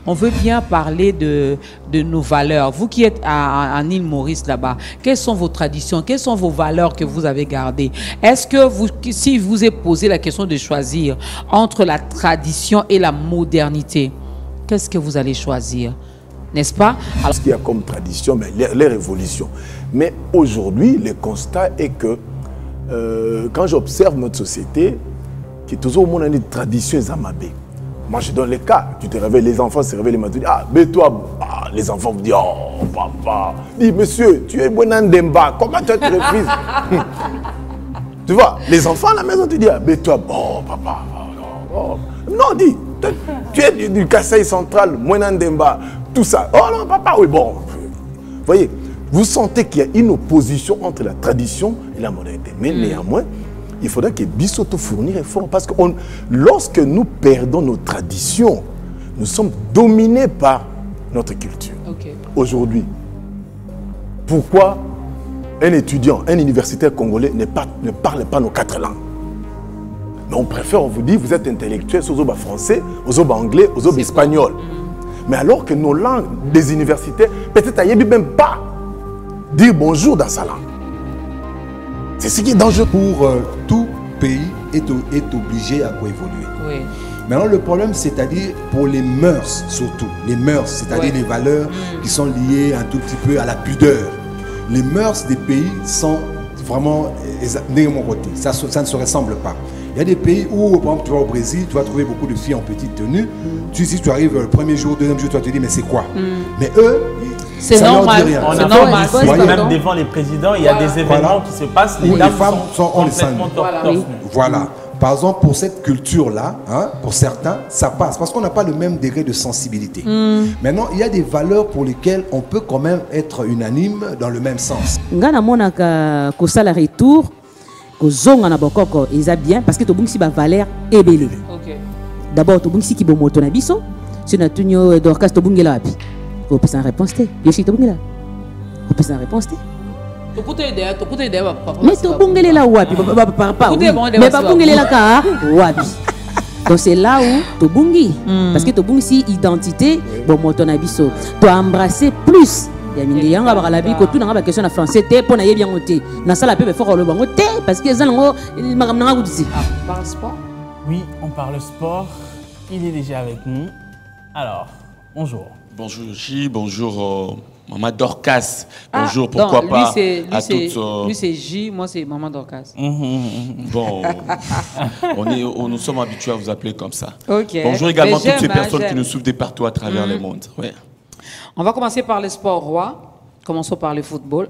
On veut bien parler de nos valeurs. Vous qui êtes en île Maurice là-bas, quelles sont vos traditions, quelles sont vos valeurs que vous avez gardées? Est-ce que vous, si vous êtes posé la question de choisir entre la tradition et la modernité, qu'est-ce que vous allez choisir? N'est-ce pas? Alors, ce qu'il y a comme tradition, les révolutions. Mais aujourd'hui, le constat est que quand j'observe notre société, qui est toujours au monde des traditions amabées. Moi, je donne les cas. Tu te réveilles, les enfants se réveillent les matins. Ah, mais toi, les enfants vous disent, oh, papa. Dis, monsieur, tu es Bonandemba. Comment tu te refuses? Tu vois, les enfants à la maison te disent, ah, mais toi, oh, papa. Oh. Non, dis, tu es du Kasaï central, Bonandemba, tout ça. Oh non, papa, oui, bon. Vous voyez, vous sentez qu'il y a une opposition entre la tradition et la modernité. Mais néanmoins, il faudra que Bissoto fournir effort parce que lorsque nous perdons nos traditions, nous sommes dominés par notre culture. Okay. Aujourd'hui, pourquoi un étudiant, un universitaire congolais ne parle pas nos 4 langues? Mais on préfère, on vous dit, vous êtes intellectuel, aux français, aux anglais, aux espagnol. Mais alors que nos langues des universités, peut-être à Yébi même pas dire bonjour dans sa langue. C'est ce qui est dangereux. Pour tout pays est obligé à évoluer. Oui. Maintenant, le problème, c'est-à-dire pour les mœurs, surtout. Les mœurs, c'est-à-dire les valeurs qui sont liées un tout petit peu à la pudeur. Les mœurs des pays sont vraiment de mon côté. Ça ne se ressemble pas. Il y a des pays où, par exemple, tu vas au Brésil, tu vas trouver beaucoup de filles en petite tenue. Si tu arrives le premier jour, deuxième jour, tu vas te dire, mais c'est quoi? Mais eux, c'est normal. C'est normal. Même devant les présidents, il y a des événements qui se passent. Les femmes sont complètement tortues. Voilà. Par exemple, pour cette culture-là, hein, pour certains, ça passe. Parce qu'on n'a pas le même degré de sensibilité. Maintenant, il y a des valeurs pour lesquelles on peut quand même être unanime dans le même sens. Ça retour. Zonga na bokoko eza bien parce que tobungisi ba valeur ebele. D'abord tobungisi ki bomoto na biso, c'est na tunyo Dorcas tobungela wapi. Ko pesa réponse té. Yoshi tobungela. Ko pesa réponse té. Tokute idea papa. Mais tobungelela wapi papa. Mais pas bungelela ka wapi. Donc c'est là où tobungi parce que tobungisi identité bomoto na biso. To embrasser plus. Il y a une question en français pour na bien noté na sala pe fort le bango parce que ça ngo makamna ngudisi. Parle sport. Oui, on parle sport. Il est déjà avec nous. Alors, bonjour. Bonjour J, bonjour Maman Dorcas. Bonjour, pourquoi donc, pas à toutes. Lui c'est J, moi c'est Maman Dorcas. Bon, nous sommes habitués à vous appeler comme ça. Okay. Bonjour également toutes ces personnes qui nous suivent de partout à travers le monde. Ouais. On va commencer par le sport roi. Commençons par le football.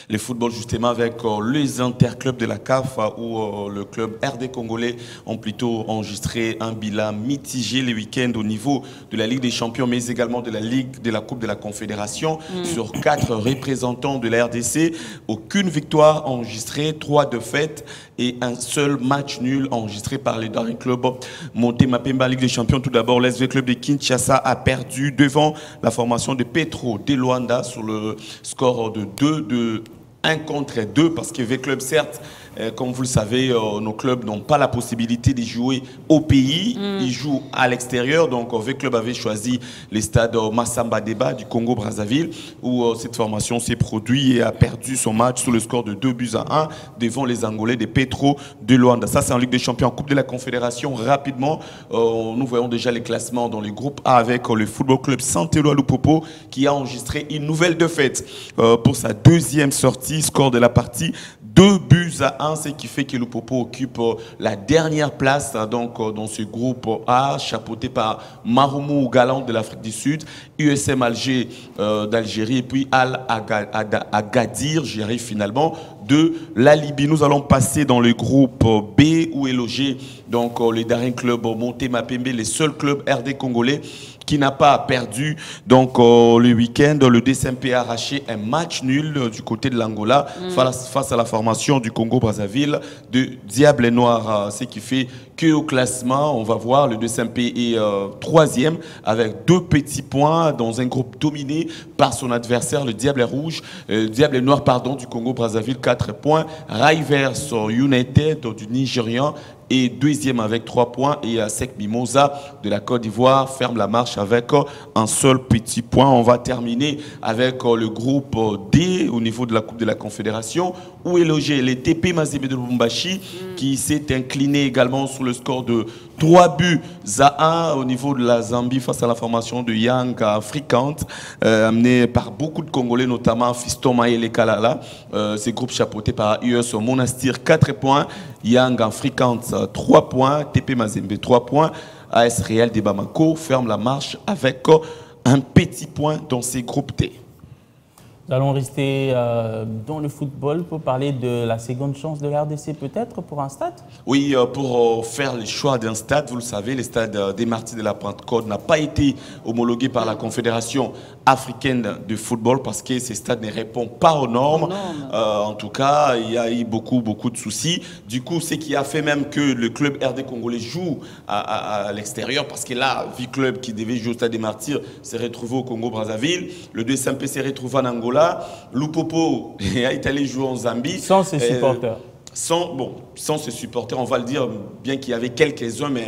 Le football justement avec les interclubs de la CAF où le club RD congolais ont plutôt enregistré un bilan mitigé les week-ends au niveau de la Ligue des Champions mais également de la Ligue de la Coupe de la Confédération. Sur 4 représentants de la RDC, aucune victoire enregistrée, 3 défaites et un seul match nul enregistré par les Daring Club. Motema Pemba Ligue des Champions, tout d'abord l'SV Club de Kinshasa a perdu devant la formation de Petro de Luanda sur le score de 1 contre 2 parce que V-Club, certes, comme vous le savez, nos clubs n'ont pas la possibilité de jouer au pays, ils jouent à l'extérieur. Donc V-Club avait choisi les stades Massamba Deba du Congo-Brazzaville où cette formation s'est produite et a perdu son match sur le score de 2-1 devant les Angolais de Petro de Luanda. Ça, c'est en Ligue des Champions. En Coupe de la Confédération, rapidement, nous voyons déjà les classements dans les groupes A avec le Football Club Saint-Éloi Lupopo qui a enregistré une nouvelle défaite pour sa 2e sortie, score de la partie 2-1, ce qui fait que Lupopo occupe la dernière place donc, dans ce groupe A, chapeauté par Marumu Galant de l'Afrique du Sud, USM Alger d'Algérie et puis Al Agadir, j'y arrive finalement, de la Libye. Nous allons passer dans le groupe B où est logé donc, les Daring Club Motema Pembe, les seuls clubs RD congolais qui n'a pas perdu donc le week-end. Le DSMP a arraché un match nul du côté de l'Angola face à la formation du Congo-Brazzaville de Diable Noir. Ce qui fait qu'au classement, on va voir le DSMP est 3e avec 2 petits points dans un groupe dominé par son adversaire, le Diable Rouge, Diable Noir pardon, du Congo-Brazzaville, 4 points. Rivers United du Nigérian, est deuxième avec 3 points et ASEC Mimosa de la Côte d'Ivoire ferme la marche avec un seul petit point. On va terminer avec le groupe D au niveau de la Coupe de la Confédération où est logé les TP Mazembe de Lubumbashi qui s'est incliné également sur le score de 3-1 au niveau de la Zambie face à la formation de Young Africans, amené par beaucoup de Congolais, notamment Fiston Maele Kalala. Ces groupes chapeautés par US Monastir 4 points, Young Africans 3 points, TP Mazembe 3 points, AS Real de Bamako ferme la marche avec un petit point dans ces groupes D. Nous allons rester dans le football pour parler de la seconde chance de la RDC peut-être pour un stade. Oui, pour faire le choix d'un stade, vous le savez, le stade des Martyrs de la Pentecôte n'a pas été homologué par la Confédération africaine de football parce que ce stade ne répond pas aux normes. En tout cas, il y a eu beaucoup de soucis. Du coup, ce qui a fait même que le club RD congolais joue à l'extérieur parce que là, vu club qui devait jouer au stade des Martyrs s'est retrouvé au Congo-Brazzaville. Le 2SMP s'est retrouvé en Angola. Lupopo est allé jouer en Zambie. Sans ses supporters. Sans ses supporters, on va le dire, bien qu'il y avait quelques-uns, mais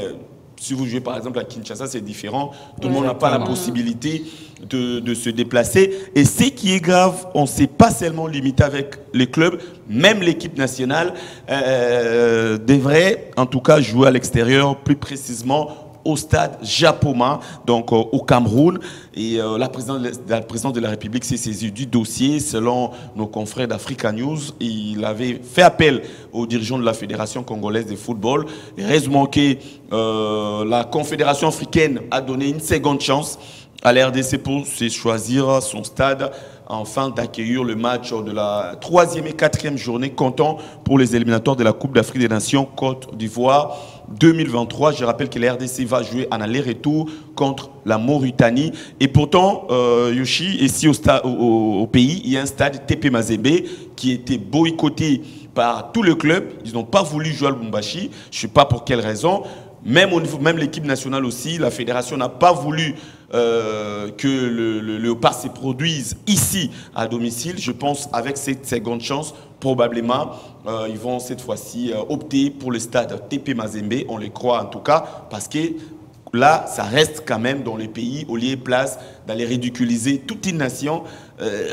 si vous jouez par exemple à Kinshasa, c'est différent. Tout le monde n'a pas la possibilité de se déplacer. Et ce qui est grave, on ne s'est pas seulement limité avec les clubs, même l'équipe nationale devrait en tout cas jouer à l'extérieur, plus précisément au stade Japoma, donc au Cameroun. Et la présidente de la République s'est saisie du dossier. Selon nos confrères d'Africa News, il avait fait appel aux dirigeants de la Fédération congolaise de football. Heureusement que la Confédération africaine a donné une seconde chance à la RDC pour se choisir son stade afin d'accueillir le match de la 3e et 4e journée comptant pour les éliminatoires de la Coupe d'Afrique des Nations Côte d'Ivoire 2023. Je rappelle que la RDC va jouer en aller-retour contre la Mauritanie. Et pourtant, Yoshi, ici au pays, il y a un stade TP Mazembe qui était boycotté par tout le club. Ils n'ont pas voulu jouer à Lubumbashi. Je ne sais pas pour quelle raison. Même l'équipe nationale aussi, la fédération n'a pas voulu que le Léopard se produise ici à domicile. Je pense avec cette seconde chance, probablement, ils vont cette fois-ci opter pour le stade TP Mazembe. On les croit en tout cas, parce que là, ça reste quand même dans les pays, au lieu et place d'aller ridiculiser toute une nation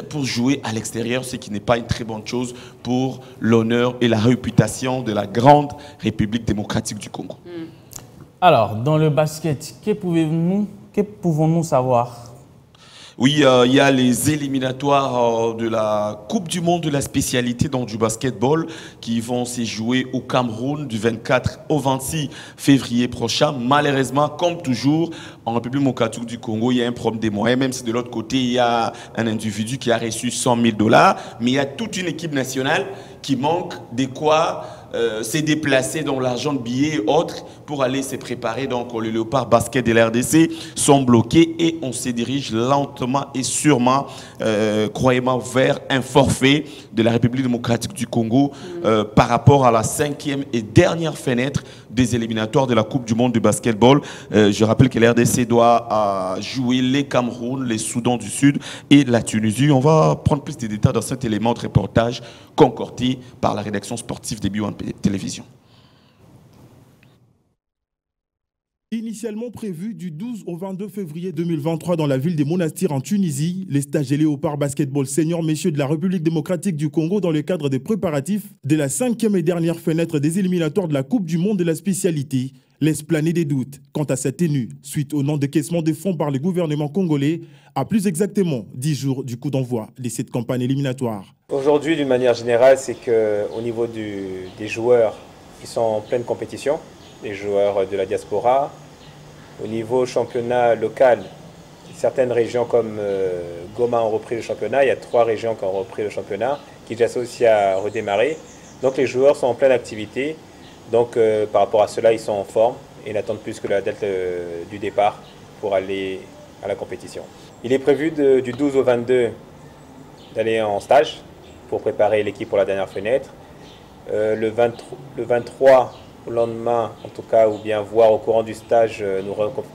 pour jouer à l'extérieur, ce qui n'est pas une très bonne chose pour l'honneur et la réputation de la grande République démocratique du Congo. Alors, dans le basket, que pouvons-nous savoir? Oui, il y a les éliminatoires de la Coupe du Monde de la spécialité dans du basketball qui vont se jouer au Cameroun du 24 au 26 février prochain. Malheureusement, comme toujours, en République démocratique du Congo, il y a un problème des moyens, même si de l'autre côté, il y a un individu qui a reçu 100 000 $, mais il y a toute une équipe nationale qui manque de quoi s'est déplacé dans l'argent de billets et autres pour aller se préparer. Donc les Léopards basket de la RDC sont bloqués et on se dirige lentement et sûrement, croyez-moi, vers un forfait de la République démocratique du Congo par rapport à la 5e et dernière fenêtre des éliminatoires de la Coupe du Monde de basketball. Je rappelle que la RDC doit jouer les Cameroun, les Soudan du Sud et la Tunisie. On va prendre plus de détails dans cet élément de reportage concordé par la rédaction sportive des Bio Télévision. Initialement prévu du 12 au 22 février 2023 dans la ville des Monastirs en Tunisie, les stages et Léopard Basketball Senior messieurs de la République démocratique du Congo dans le cadre des préparatifs de la 5e et dernière fenêtre des éliminatoires de la Coupe du Monde de la spécialité laisse planer des doutes quant à sa tenue suite au non-décaissement des fonds par le gouvernement congolais à plus exactement 10 jours du coup d'envoi de cette campagne éliminatoire. Aujourd'hui, d'une manière générale, c'est qu'au niveau des joueurs, ils sont en pleine compétition, les joueurs de la diaspora. Au niveau championnat local, certaines régions comme Goma ont repris le championnat. Il y a 3 régions qui ont repris le championnat, Kinshasa aussi a redémarré. Donc les joueurs sont en pleine activité. Donc par rapport à cela, ils sont en forme et n'attendent plus que la date du départ pour aller à la compétition. Il est prévu du 12 au 22 d'aller en stage pour préparer l'équipe pour la dernière fenêtre. Le 23 au lendemain, en tout cas, ou bien voir au courant du stage, nous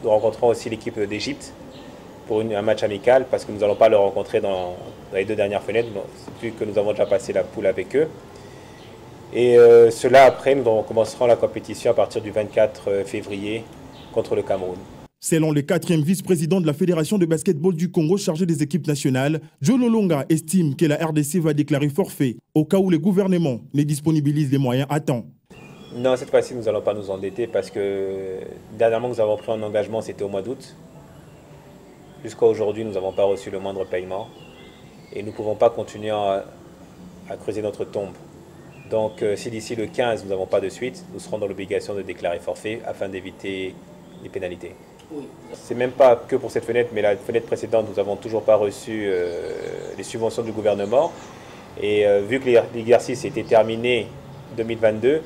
rencontrons aussi l'équipe d'Égypte pour un match amical, parce que nous n'allons pas le rencontrer dans les 2 dernières fenêtres, vu que nous avons déjà passé la poule avec eux. Et cela après, nous commencerons la compétition à partir du 24 février contre le Cameroun. Selon le 4e vice-président de la Fédération de basketball du Congo chargé des équipes nationales, Joe Lolonga estime que la RDC va déclarer forfait au cas où le gouvernement ne disponibilise les moyens à temps. Non, cette fois-ci, nous n'allons pas nous endetter parce que dernièrement, nous avons pris un engagement, c'était au mois d'août. Jusqu'à aujourd'hui, nous n'avons pas reçu le moindre paiement et nous ne pouvons pas continuer à creuser notre tombe. Donc, si d'ici le 15, nous n'avons pas de suite, nous serons dans l'obligation de déclarer forfait afin d'éviter les pénalités. Oui. C'est même pas que pour cette fenêtre, mais la fenêtre précédente, nous n'avons toujours pas reçu les subventions du gouvernement. Et vu que l'exercice était terminé en 2022,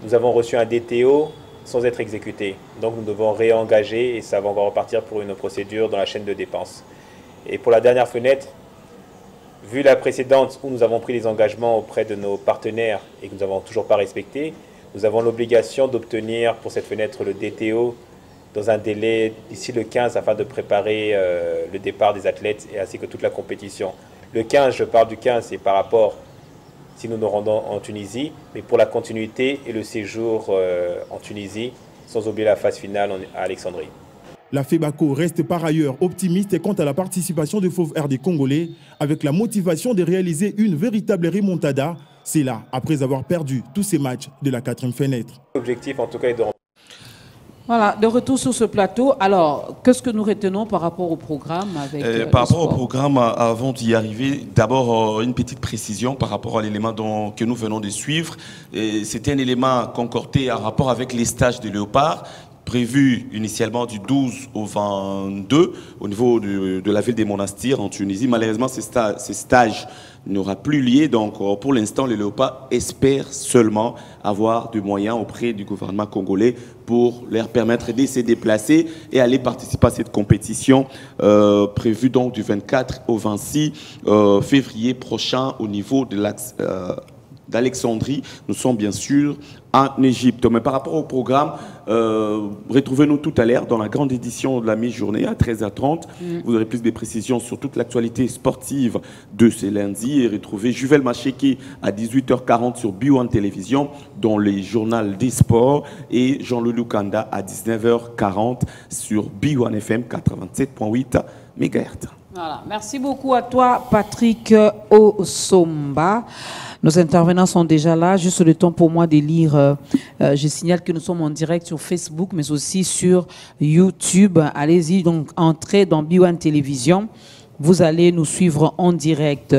nous avons reçu un DTO sans être exécuté. Donc nous devons réengager et ça va encore repartir pour une procédure dans la chaîne de dépenses. Et pour la dernière fenêtre, vu la précédente où nous avons pris des engagements auprès de nos partenaires et que nous n'avons toujours pas respecté, nous avons l'obligation d'obtenir pour cette fenêtre le DTO dans un délai d'ici le 15 afin de préparer le départ des athlètes et ainsi que toute la compétition. Le 15, je parle du 15, c'est par rapport si nous nous rendons en Tunisie, mais pour la continuité et le séjour en Tunisie, sans oublier la phase finale à Alexandrie. La FEBACO reste par ailleurs optimiste quant à la participation des Fauves RD congolais, avec la motivation de réaliser une véritable remontada. C'est là, après avoir perdu tous ces matchs de la 4e fenêtre. L'objectif, en tout cas, est de... Voilà, de retour sur ce plateau. Alors, qu'est-ce que nous retenons par rapport au programme avec par rapport au programme, avant d'y arriver, d'abord une petite précision par rapport à l'élément que nous venons de suivre. C'était un élément concordé en rapport avec les stages de Léopard, prévu initialement du 12 au 22 au niveau de la ville des Monastirs en Tunisie. Malheureusement, ces stages n'aura plus lieu. Donc, pour l'instant, les Léopards espèrent seulement avoir des moyens auprès du gouvernement congolais pour leur permettre de se déplacer et aller participer à cette compétition prévue donc du 24 au 26 février prochain au niveau de d'Alexandrie. Nous sommes bien sûr en Égypte. Mais par rapport au programme, retrouvez-nous tout à l'heure dans la grande édition de la mi-journée à 13h30. Vous aurez plus de précisions sur toute l'actualité sportive de ce lundi et retrouvez Juvel Macheki à 18h40 sur B1 Télévision dans les journaux des sports et Jean-Louis Kanda à 19h40 sur B1 FM 87.8 MHz. Voilà. Merci beaucoup à toi, Patrick Osomba. Nos intervenants sont déjà là. Juste le temps pour moi de lire. Je signale que nous sommes en direct sur Facebook, mais aussi sur YouTube. Allez-y, donc entrez dans B1 Télévision. Vous allez nous suivre en direct.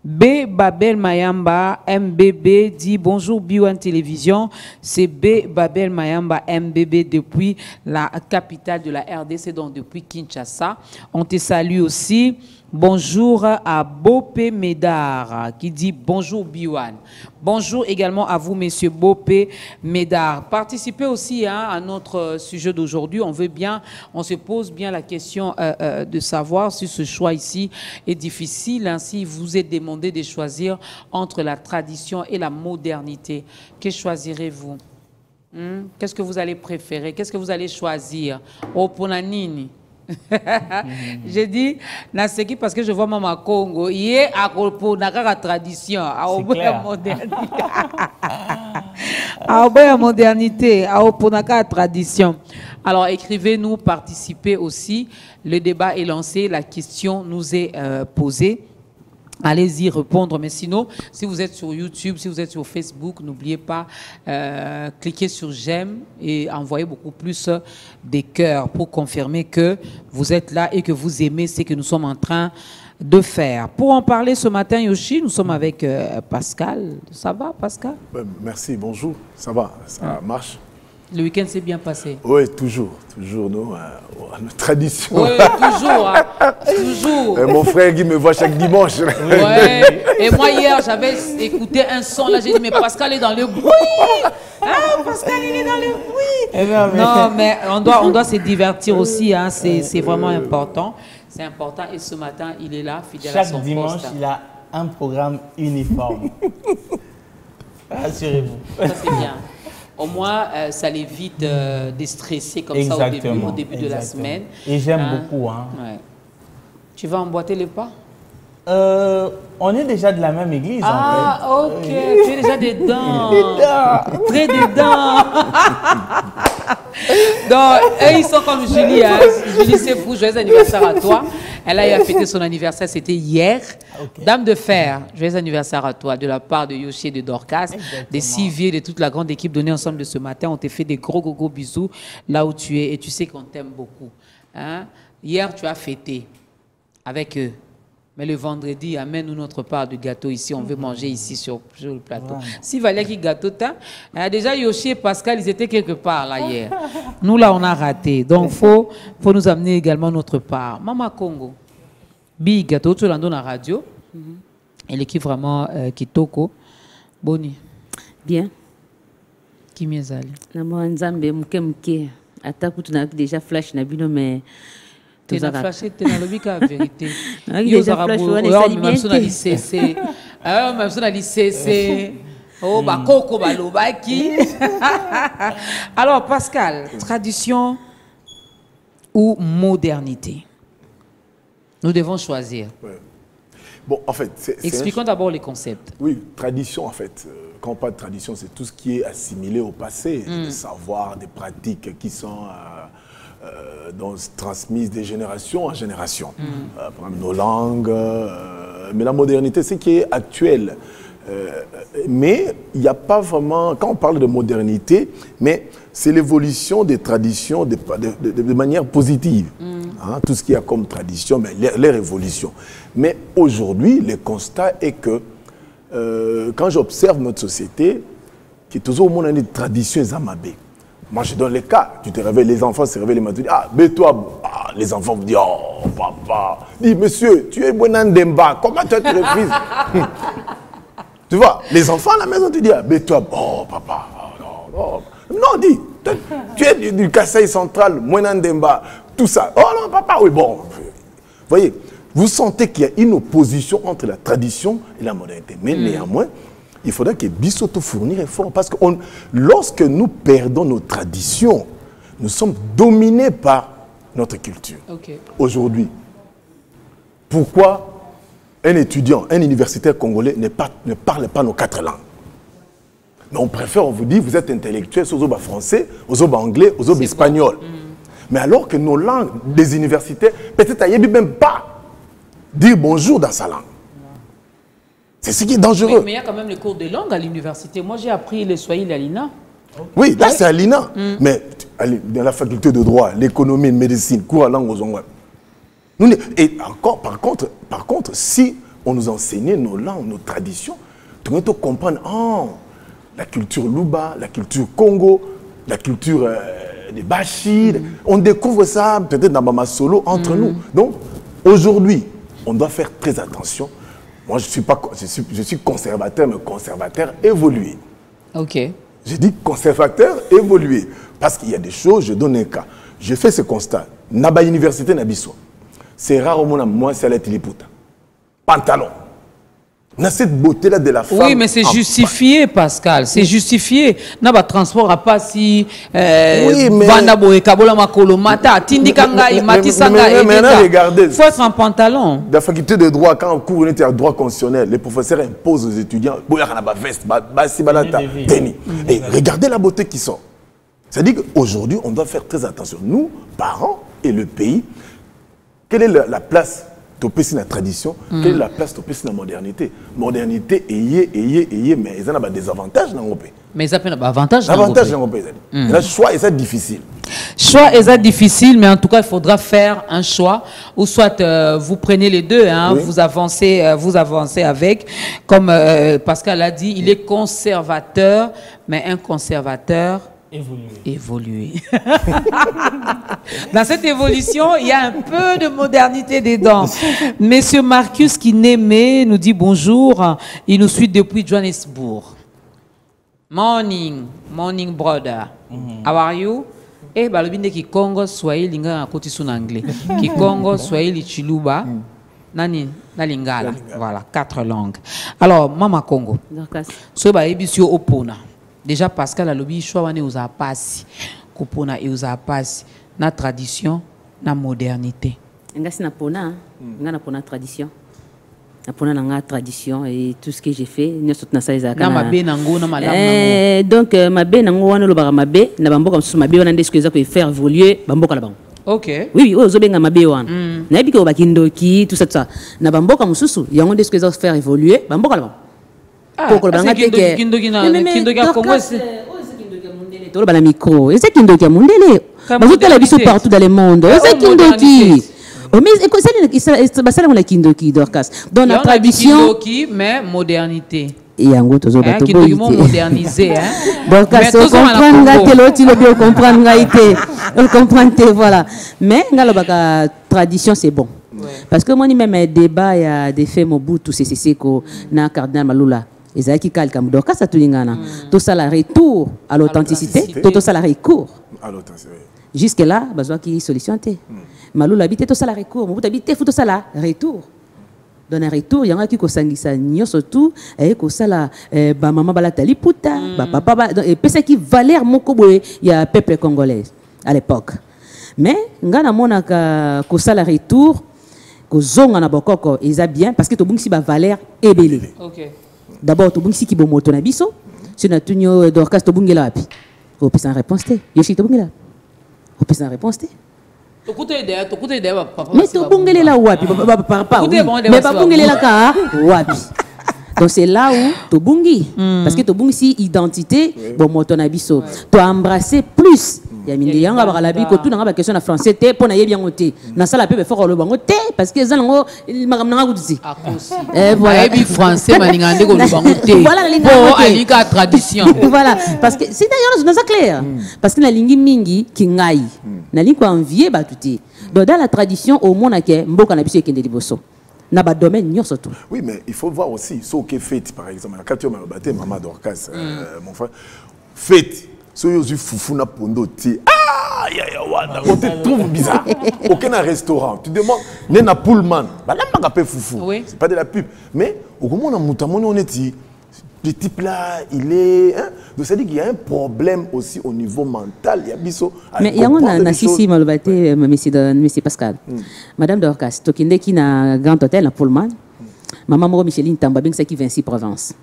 B. Babel Mayamba, MBB, dit bonjour B1 Télévision. C'est B. Babel Mayamba, MBB, depuis la capitale de la RDC, donc depuis Kinshasa. On te salue aussi. Bonjour à Bopé Médard qui dit bonjour B1. Bonjour également à vous, messieurs Bopé Médard. Participez aussi à notre sujet d'aujourd'hui. On se pose bien la question de savoir si ce choix ici est difficile. Si vous êtes demandé de choisir entre la tradition et la modernité, que choisirez-vous? Qu'est-ce que vous allez préférer? Qu'est-ce que vous allez choisir? Oh, Ponanini. J'ai dit Naseki parce que je vois Maman Congo. Il est à la tradition, à la modernité. À la modernité, à la tradition. Alors écrivez-nous, participez aussi. Le débat est lancé, la question nous est posée. Allez-y répondre, mais sinon, si vous êtes sur YouTube, si vous êtes sur Facebook, n'oubliez pas, cliquez sur j'aime et envoyez beaucoup plus des cœurs pour confirmer que vous êtes là et que vous aimez ce que nous sommes en train de faire. Pour en parler ce matin, Yoshi, nous sommes avec Pascal. Ça va, Pascal? Merci, bonjour. Ça va, ça marche. Le week-end s'est bien passé? Oui, toujours nos traditions. Oui, toujours, toujours. Et mon frère qui me voit chaque dimanche. Ouais. Et moi hier, j'avais écouté un son, là j'ai dit mais Pascal est dans le bruit. Ah, Pascal il est dans le bruit. Non, mais on doit se divertir aussi, hein. C'est vraiment important. C'est important et ce matin, il est là, fidèle à son poste. Chaque dimanche, il a un programme uniforme. Rassurez-vous. Ça c'est bien. Au moins, ça l'évite de stresser comme ça au début de la semaine. Et j'aime beaucoup. Hein. Ouais. Tu vas emboîter les pas? On est déjà de la même église. Ah, en fait. ok. Tu es déjà dedans. Très dedans. Donc, eux, ils sont comme Julie. Hein. Julie, c'est fou. Joyeux anniversaire à toi. Elle a fêté son anniversaire, c'était hier. Okay. Dame de fer, joyeux anniversaire à toi de la part de Yoshi et de Dorcas, des Civiers, de toute la grande équipe donnée ensemble de ce matin. On t'a fait des gros bisous là où tu es et tu sais qu'on t'aime beaucoup. Hein? Hier, tu as fêté avec eux. Mais le vendredi, amène-nous notre part de gâteau ici. On veut manger ici sur le plateau. Si Valérie qui gâteau, déjà Yoshi et Pascal, ils étaient quelque part là hier. Nous, là, on a raté. Donc, faut nous amener également notre part. Mama Congo, Big gâteau, tu l'as dans la radio. Et l'équipe vraiment Kitoko. Boni. Bien. Qui m'y est allé? La Moranzambe, Mukemke. Attaque, tu n'as déjà flash, Nabino, mais. Tu as flashé, tu as lobby la vérité. Il y a flash, même si on a l'ICC. Même si on a l'ICC. Oh, bah, Coco, bah, l'Obaki. Alors, Pascal, tradition ou modernité? Nous devons choisir. Ouais. Bon, en fait, expliquons d'abord les concepts. Oui, tradition, en fait. Quand on parle de tradition, c'est tout ce qui est assimilé au passé, des savoirs, des pratiques qui sont donc, transmises de génération en génération. Par exemple, nos langues, mais la modernité, c'est ce qui est actuel. Mais il n'y a pas vraiment, quand on parle de modernité, mais c'est l'évolution des traditions de manière positive. Hein, tout ce qu'il y a comme tradition, mais les révolutions. Mais aujourd'hui, le constat est que quand j'observe notre société, qui est toujours au monde de traditions amabées. Moi, je donne les cas. Tu te réveilles, les enfants se réveillent les matins. Ah, mais toi, les enfants vous disent, oh, papa. Dis, monsieur, tu es Bonandemba. Comment tu te refuses? Tu vois, les enfants à la maison te disent, ah, mais toi, oh, papa. Oh, non. Non, dis, tu es du Kasaï central, Bonandemba, tout ça. Oh non, papa, oui, bon. Vous voyez, vous sentez qu'il y a une opposition entre la tradition et la modernité. Mais néanmoins, il faudrait que Bissoto fournir effort. Parce que lorsque nous perdons nos traditions, nous sommes dominés par notre culture. Okay. Aujourd'hui, pourquoi un étudiant, un universitaire congolais ne parle pas nos 4 langues? Mais on préfère, on vous dit, vous êtes intellectuel, aux autres français, aux autres anglais, aux autres espagnols. Bon. Mais alors que nos langues, des universitaires, peut-être à Yébi même pas dire bonjour dans sa langue. C'est ce qui est dangereux. Mais il y a quand même les cours de langue à l'université. Moi, j'ai appris le Swahili à l'INA. Oui, là, c'est à l'INA. Mais dans la faculté de droit, l'économie, la médecine, cours à langue aux Ongouais. Et encore, par contre, si on nous enseignait nos langues, nos traditions, tout le monde comprendre, la culture Luba, la culture Congo, la culture des Bashi. On découvre ça peut-être dans Mama Solo entre nous. Donc, aujourd'hui, on doit faire très attention. Moi, je suis conservateur, mais conservateur évolué. Ok. Je dis conservateur évolué. Parce qu'il y a des choses, je donne un cas. Je fais ce constat. Naba Université Nabiso. C'est rare au monde, moi, c'est la Tiliputa. Pantalon. On a cette beauté-là de la femme. Oui, mais c'est justifié, Pascal. C'est justifié. Naba transport à pas si. Oui, mais. Il faut être en pantalon. Dans la faculté de droit, quand on court, on était à droit constitutionnel, les professeurs imposent aux étudiants. Et regardez la beauté qui sort. C'est-à-dire qu'aujourd'hui, on doit faire très attention. Nous, parents et le pays, quelle est la place de la tradition, quelle est la place de la modernité? Modernité, mais ils ont des avantages dans le pays. Mais ils ont des avantages dans le pays. Le choix est difficile. Choix est difficile, mais en tout cas, il faudra faire un choix. Ou soit vous prenez les deux, hein, oui. vous avancez avec. Comme Pascal a dit, il est conservateur, mais un conservateur évoluer. Dans cette évolution, il y a un peu de modernité dedans. Monsieur Marcus Kinémé nous dit bonjour. Il nous suit depuis Johannesburg. Morning brother. How are you? Eh, balobinde ki Congo Swahili nga koti son anglais. Ki Congo Swahili Chiluba. Nani na Lingala. Voilà, 4 langues. Alors, Mama Congo. So ba ebisio opona. Déjà, Pascal a lobby choix wane uza pasi. Kupona e uza pasi. Na tradition, na modernité. Nga si na pona, nga na pona tradition. Pour la tradition et tout ce que j'ai fait, nous sommes dans ça. Donc, ma bé nango wana lo ba ma bé na bamboka mususu ma bé wana ndesko eza ko faire évoluer bamboka la bango. OK. Oui, ozo benga ma bé wana. Na biko ba kindoki tout ça. Na bamboka mususu yango ndesko eza faire évoluer bamboka la bango. Pour le kindoki a Congo c'est tolo bana micro. Et c'est kindoki ya mundele. Bazo tala biso partout dans le monde. C'est kindoki. Mais c'est la kindoki Dorcas. Dans la tradition kindoki mais modernité. Et yango tozo ba to boy modernisé Dorcas comprendre comprendre voilà. Mais ngalo baka tradition c'est bon. Parce que moi ni même débat il y a des faits Mobutu c'est ko na cardinal Malula. Ezaki kalka Dorcas atulingana. Tout ça la retour à l'authenticité, tout ça la recours. À l'authenticité. Jusque là bazwa ki solution té. Malula habite tout ça la recours, Mobutu habite tout ça la retour. Dans un retour, il y a qui kosangisa nyo surtout et ko sala ba maman bala taliputa, ba papa et pesa qui valeur moko boye il y a peuple congolais à l'époque. Mais ngana mona ko sala retour ko zonga na bokoko ils a bien parce que to bungsi ba valeur ebele. OK. D'abord to bungsi ki bo moto na biso, c'est na tunyo Dorcas to bungela api. O pesa réponse té. Yoshi to bungela. O pesa réponse té. Mais tu bungele la wapi papa mais pas bungele la ka wapi donc c'est là où tu bungi parce que tu bungi si identité bon moto na biso tu embrasser plus ya mindi yanga ba la bi ko tout na ba question na français té pour na yebi ngoté na sala pe fort le bango té parce que za ngo magam na ngudzi voilà yebi français maninga ndeko le bango té pour alika tradition voilà parce que c'est d'ailleurs ça clair parce que na lingi mingi kingai na lingi ko envier ba tuté donc dans la tradition au monde que mboka na biso ekende liboso na ba domaine nyo surtout. Oui mais il faut voir aussi ce qui est fait par exemple quand tu m'as battu maman Dorcas mon frère fête so yozu fufu na pondo ti on te trouve bizarre aucun restaurant tu demandes nena pullman ba la pe fufu c'est pas de la pub mais au moment na mutamoni on est le type là, il est. Hein? Donc, ça dit qu'il y a un problème aussi au niveau mental. Il y a biso. Mais il y a un assisté, monsieur Pascal. Madame Dorcas, Tokinde qui n'a grand hôtel, pour le man. Maman Moro Micheline Tamba, bien que c'est qui 26 Provence.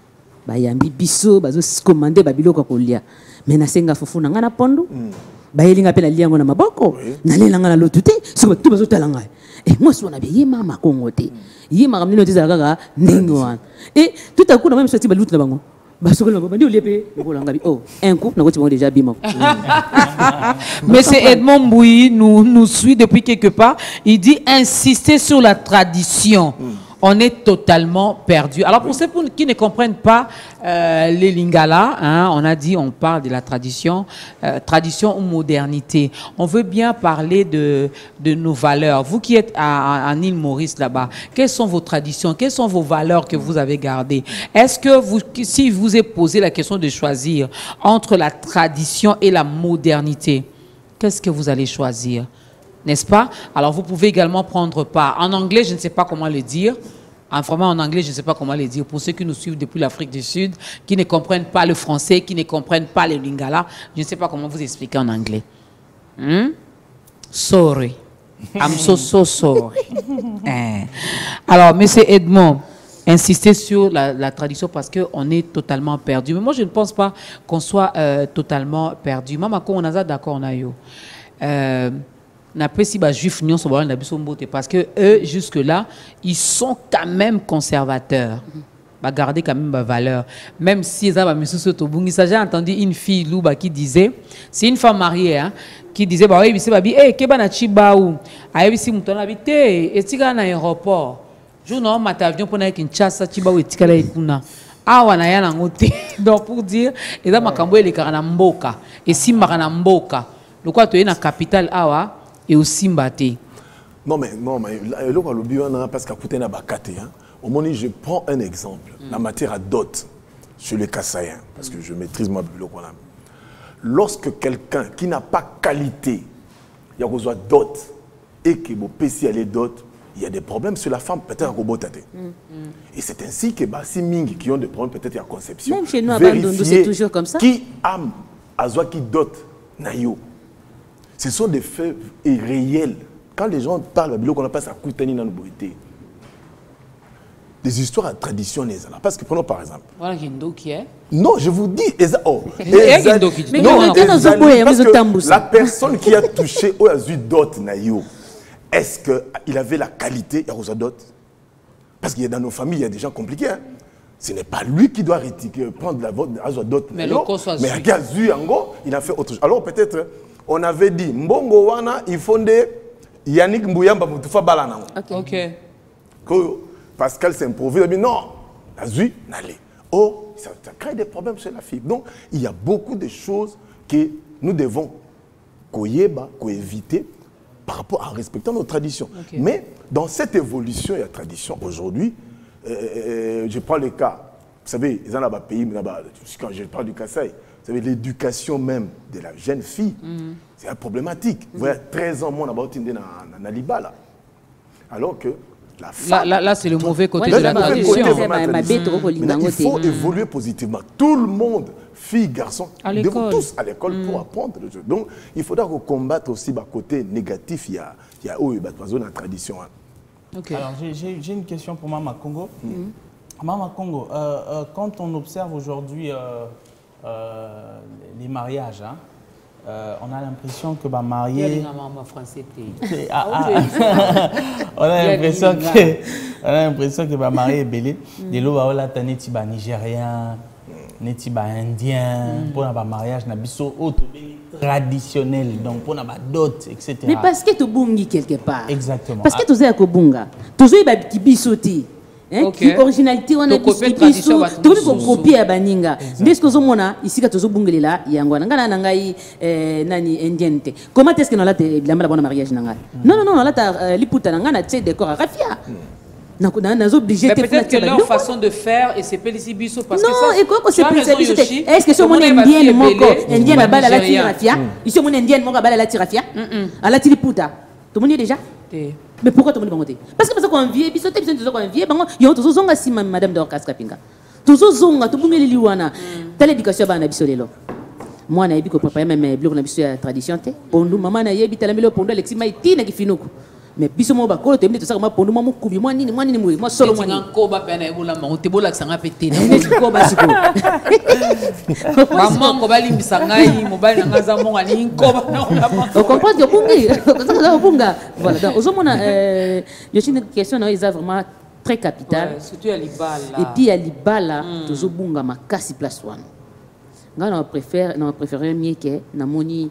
Il y a un biso, il y a un commandé, Babilo Kokolia. Mais na senga fufu na ngana pondo. Il y a un liango na maboko. Na le ngana lotute, so tout bazo talanga. Et moi, je suis un mama congoté. Il m'a ramené le gaga, n'ingouan. Et tout à coup, on a même sorti ma lutte là-bas. Oh, un coup, nous avons déjà bimé. Mais c'est Edmond Bouy, nous suit depuis quelque part. Il dit insister sur la tradition. On est totalement perdu. Alors pour ceux qui ne comprennent pas les Lingala, hein, on a dit on parle de la tradition, tradition ou modernité. On veut bien parler de nos valeurs. Vous qui êtes à île Maurice là-bas, quelles sont vos traditions, quelles sont vos valeurs que vous avez gardées? Est-ce que vous, si vous avez posé la question de choisir entre la tradition et la modernité, qu'est-ce que vous allez choisir? N'est-ce pas? Alors, vous pouvez également prendre part. En anglais, je ne sais pas comment le dire. Vraiment, en anglais, je ne sais pas comment le dire. Pour ceux qui nous suivent depuis l'Afrique du Sud, qui ne comprennent pas le français, qui ne comprennent pas le lingala, je ne sais pas comment vous expliquer en anglais. Sorry. I'm so sorry. Alors, M. Edmond, insister sur la tradition parce qu'on est totalement perdu. Mais moi, je ne pense pas qu'on soit totalement perdu. Maman, on a d'accord, on a eu. Parce que eux, jusque-là, ils sont quand même conservateurs. Garder quand même ma valeur. Même si j'ai entendu une fille Louba qui disait, c'est une femme mariée, hein, qui disait, bah oui, c'est babi, eh, kebana chibaou, aïe, si mouton habité, et tika na aéroport. Je n'ai pas avion pour aller Kinshasa, chibaou et tika la ikuna. Ah, wana ya nangote. Donc pour dire, et là, ma cambo est le mboka, et si marana mboka, le quoi tu es na capitale awa. Et aussi mbaté. Non mais le parce qu'à côté na bakate hein. Au moment où je prends un exemple, la matière à dot sur les Kassaïens parce que je maîtrise ma bibliothèque. Lorsque quelqu'un qui n'a pas qualité, il y a besoin dot et que mon PC a les dot, il y a des problèmes sur la femme peut-être à robotate. Et c'est ainsi que si Ming qui ont des problèmes peut-être à conception. Même chez nous à Bandundu c'est toujours comme ça. Qui am azwa qui dot nayo. Ce sont des faits réels. Quand les gens parlent, on n'a pas ça coûte ni dans le beauté. des histoires à tradition les là. Parce que prenons par exemple. Voilà qui est. Non, je vous dis, Mais la personne qui a touché au Azu Dot Nayo, est-ce qu'il avait la qualité à Dot? Parce qu'il y a dans nos familles, il y a des gens compliqués. Hein. Ce n'est pas lui qui doit prendre la vote à Dot Nayo. Mais à Azu Ango, il a fait autre chose. Alors peut-être, on avait dit, Mbongo Wana, il fondait Yannick Mbouyamba Moutoufa Balana. Ok. Pascal s'improvise, mais non, Azu n'allait. Oh, ça crée des problèmes chez la fille. Donc, il y a beaucoup de choses que nous devons éviter par rapport à respecter nos traditions. Okay. Mais dans cette évolution et la tradition aujourd'hui, je prends le cas, vous savez, ils ont un pays, quand je parle du Kassai, vous savez, l'éducation même de la jeune fille, c'est problématique. Vous voyez, 13 ans, moi, on a Nalibala. Alors que Là, c'est le mauvais côté de la tradition. Il faut évoluer positivement. Tout le monde, filles, garçons, devons tous à l'école pour apprendre le jeu. Donc, il faudra combattre aussi le côté négatif. Il y a la tradition. Okay. Alors, j'ai une question pour Mama Congo. Mama Congo, quand on observe aujourd'hui les mariages, hein, on a l'impression que marié. On a l'impression que marié est belé. De l'eau va la tane tiba nigérien, netiba indien. Pour un mariage na biso traditionnel, donc pour un dot, etc. Mais parce que tu bungi quelque part. Exactement. Parce que tu sais que bunga, tu sais que bisoti. Qui originalité on a biso, tu peux copier à baninga. Mais ce que nous avons ici quand tu bungi là, yangwana ngana ngai nani indiente. Comment est-ce que nous là la bonne mariage nanga? Non là liputa nanga tse décor à rafia. Peut-être que leur façon de faire et c'est pelisi biso parce que non, et quoi c'est pelisi biso? Est-ce que c'est mon indien moko indien na bala la tirafia? Ici mon indien moko bala la tirafia? À la tiliputa. Tout le monde est déjà? Mais pourquoi tout le monde est parce que qu'on vient biso te biso qu'on vient bango yo to zonga si madame Dorcas Kapinga. To zonga to bungeli liwana. Telle éducation ba na biso lelo. Moi na yebi ko papa même bloc na biso ya tradition te. Pondu maman na yebi tala melo pondu Alexis Maiti na kifinuku. Mais biso mo ba ko te mbi to saka ma pondu mo kubi moi nini moi solo moi. Ko ba pena ebola ma te bola sanga pete na. Ko ba siko. Maman ko ba limbisa ngai mobile na ngaza mo ngani ko ba na. On comprend que bungi. Ça bunga. Voilà. Donc ozomona il y a une question là ils a vraiment très capitale. Surtout à Libala. Et puis à Libala tozo bunga makasi place one. Nga on préfère mieux que na moni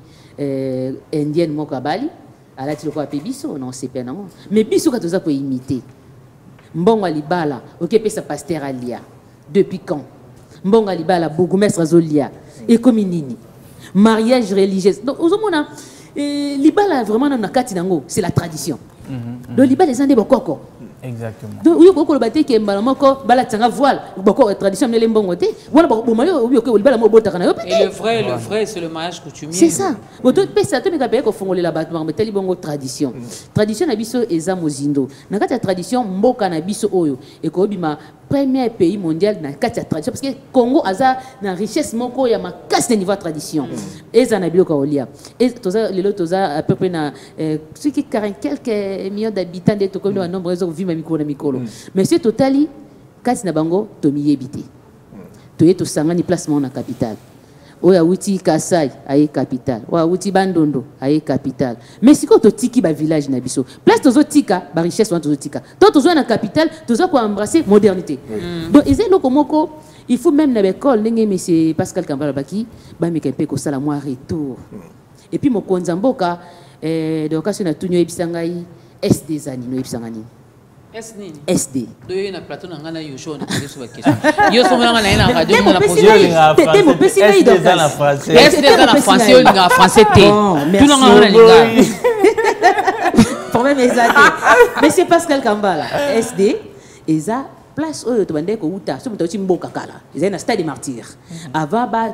indienne moko bali. ala ti lokwa pe biso non c'est pas non mais biso ka toza ko imiter mbongo libala OK pesa pasteur alia depuis quand mbongo libala bourgmestre azolia et comme nini mariage religieux donc ozomona libala vraiment na kati nango c'est la tradition donc libala ezande bokoko exactement donc oui boko lobate ke mbala moko bala tanga voile boko tradition mele mbongo te wala boko mayo oui OK libala mo botaka na yo et le vrai c'est le mariage coutumier c'est ça boto pesa to meka pe ko fongolela la battement mais teli bongo tradition tradition na biso eza mozindo na kati ya tradition mboka na biso oyo e ko bima premier pays mondial na kati ya tradition parce que Congo aza na richesse moko ya makasi niveau tradition eza na biloko olia et toza lelo toza à peu près na ce qui 40 quelques millions d'habitants de Tokyo na nombre de vivre mikolo mikolo mais c'est totali kati na bango to miyebité to yeto sangani placement na capitale oya wuti Kasai aye capitale oya wuti Bandondo aye capitale mais siko to tiki ba village na biso place tozo tika ba richesse wana tozo tika to tozo na capitale tozo ko embrasser modernité donc ils loko moko il faut même na l'école ndenge monsieur Pascal Kambala baki ba mekempe ko sala moi retour et puis mokonza mboka donc kasi na tunyo ebisangai SD zanino ebisangani SD. Doye na plateau na ngana yo show na poser sur question. Yo so mona na na radio na poser te mo pesi ngai donc na français. SD na français ou na français te. Tout na ngana linga. Problème exact. Mais c'est Pascal Kambala. SD eza place oyo to bande ko uta so muto chimboka kala. Eza na stade martyr. Avant ba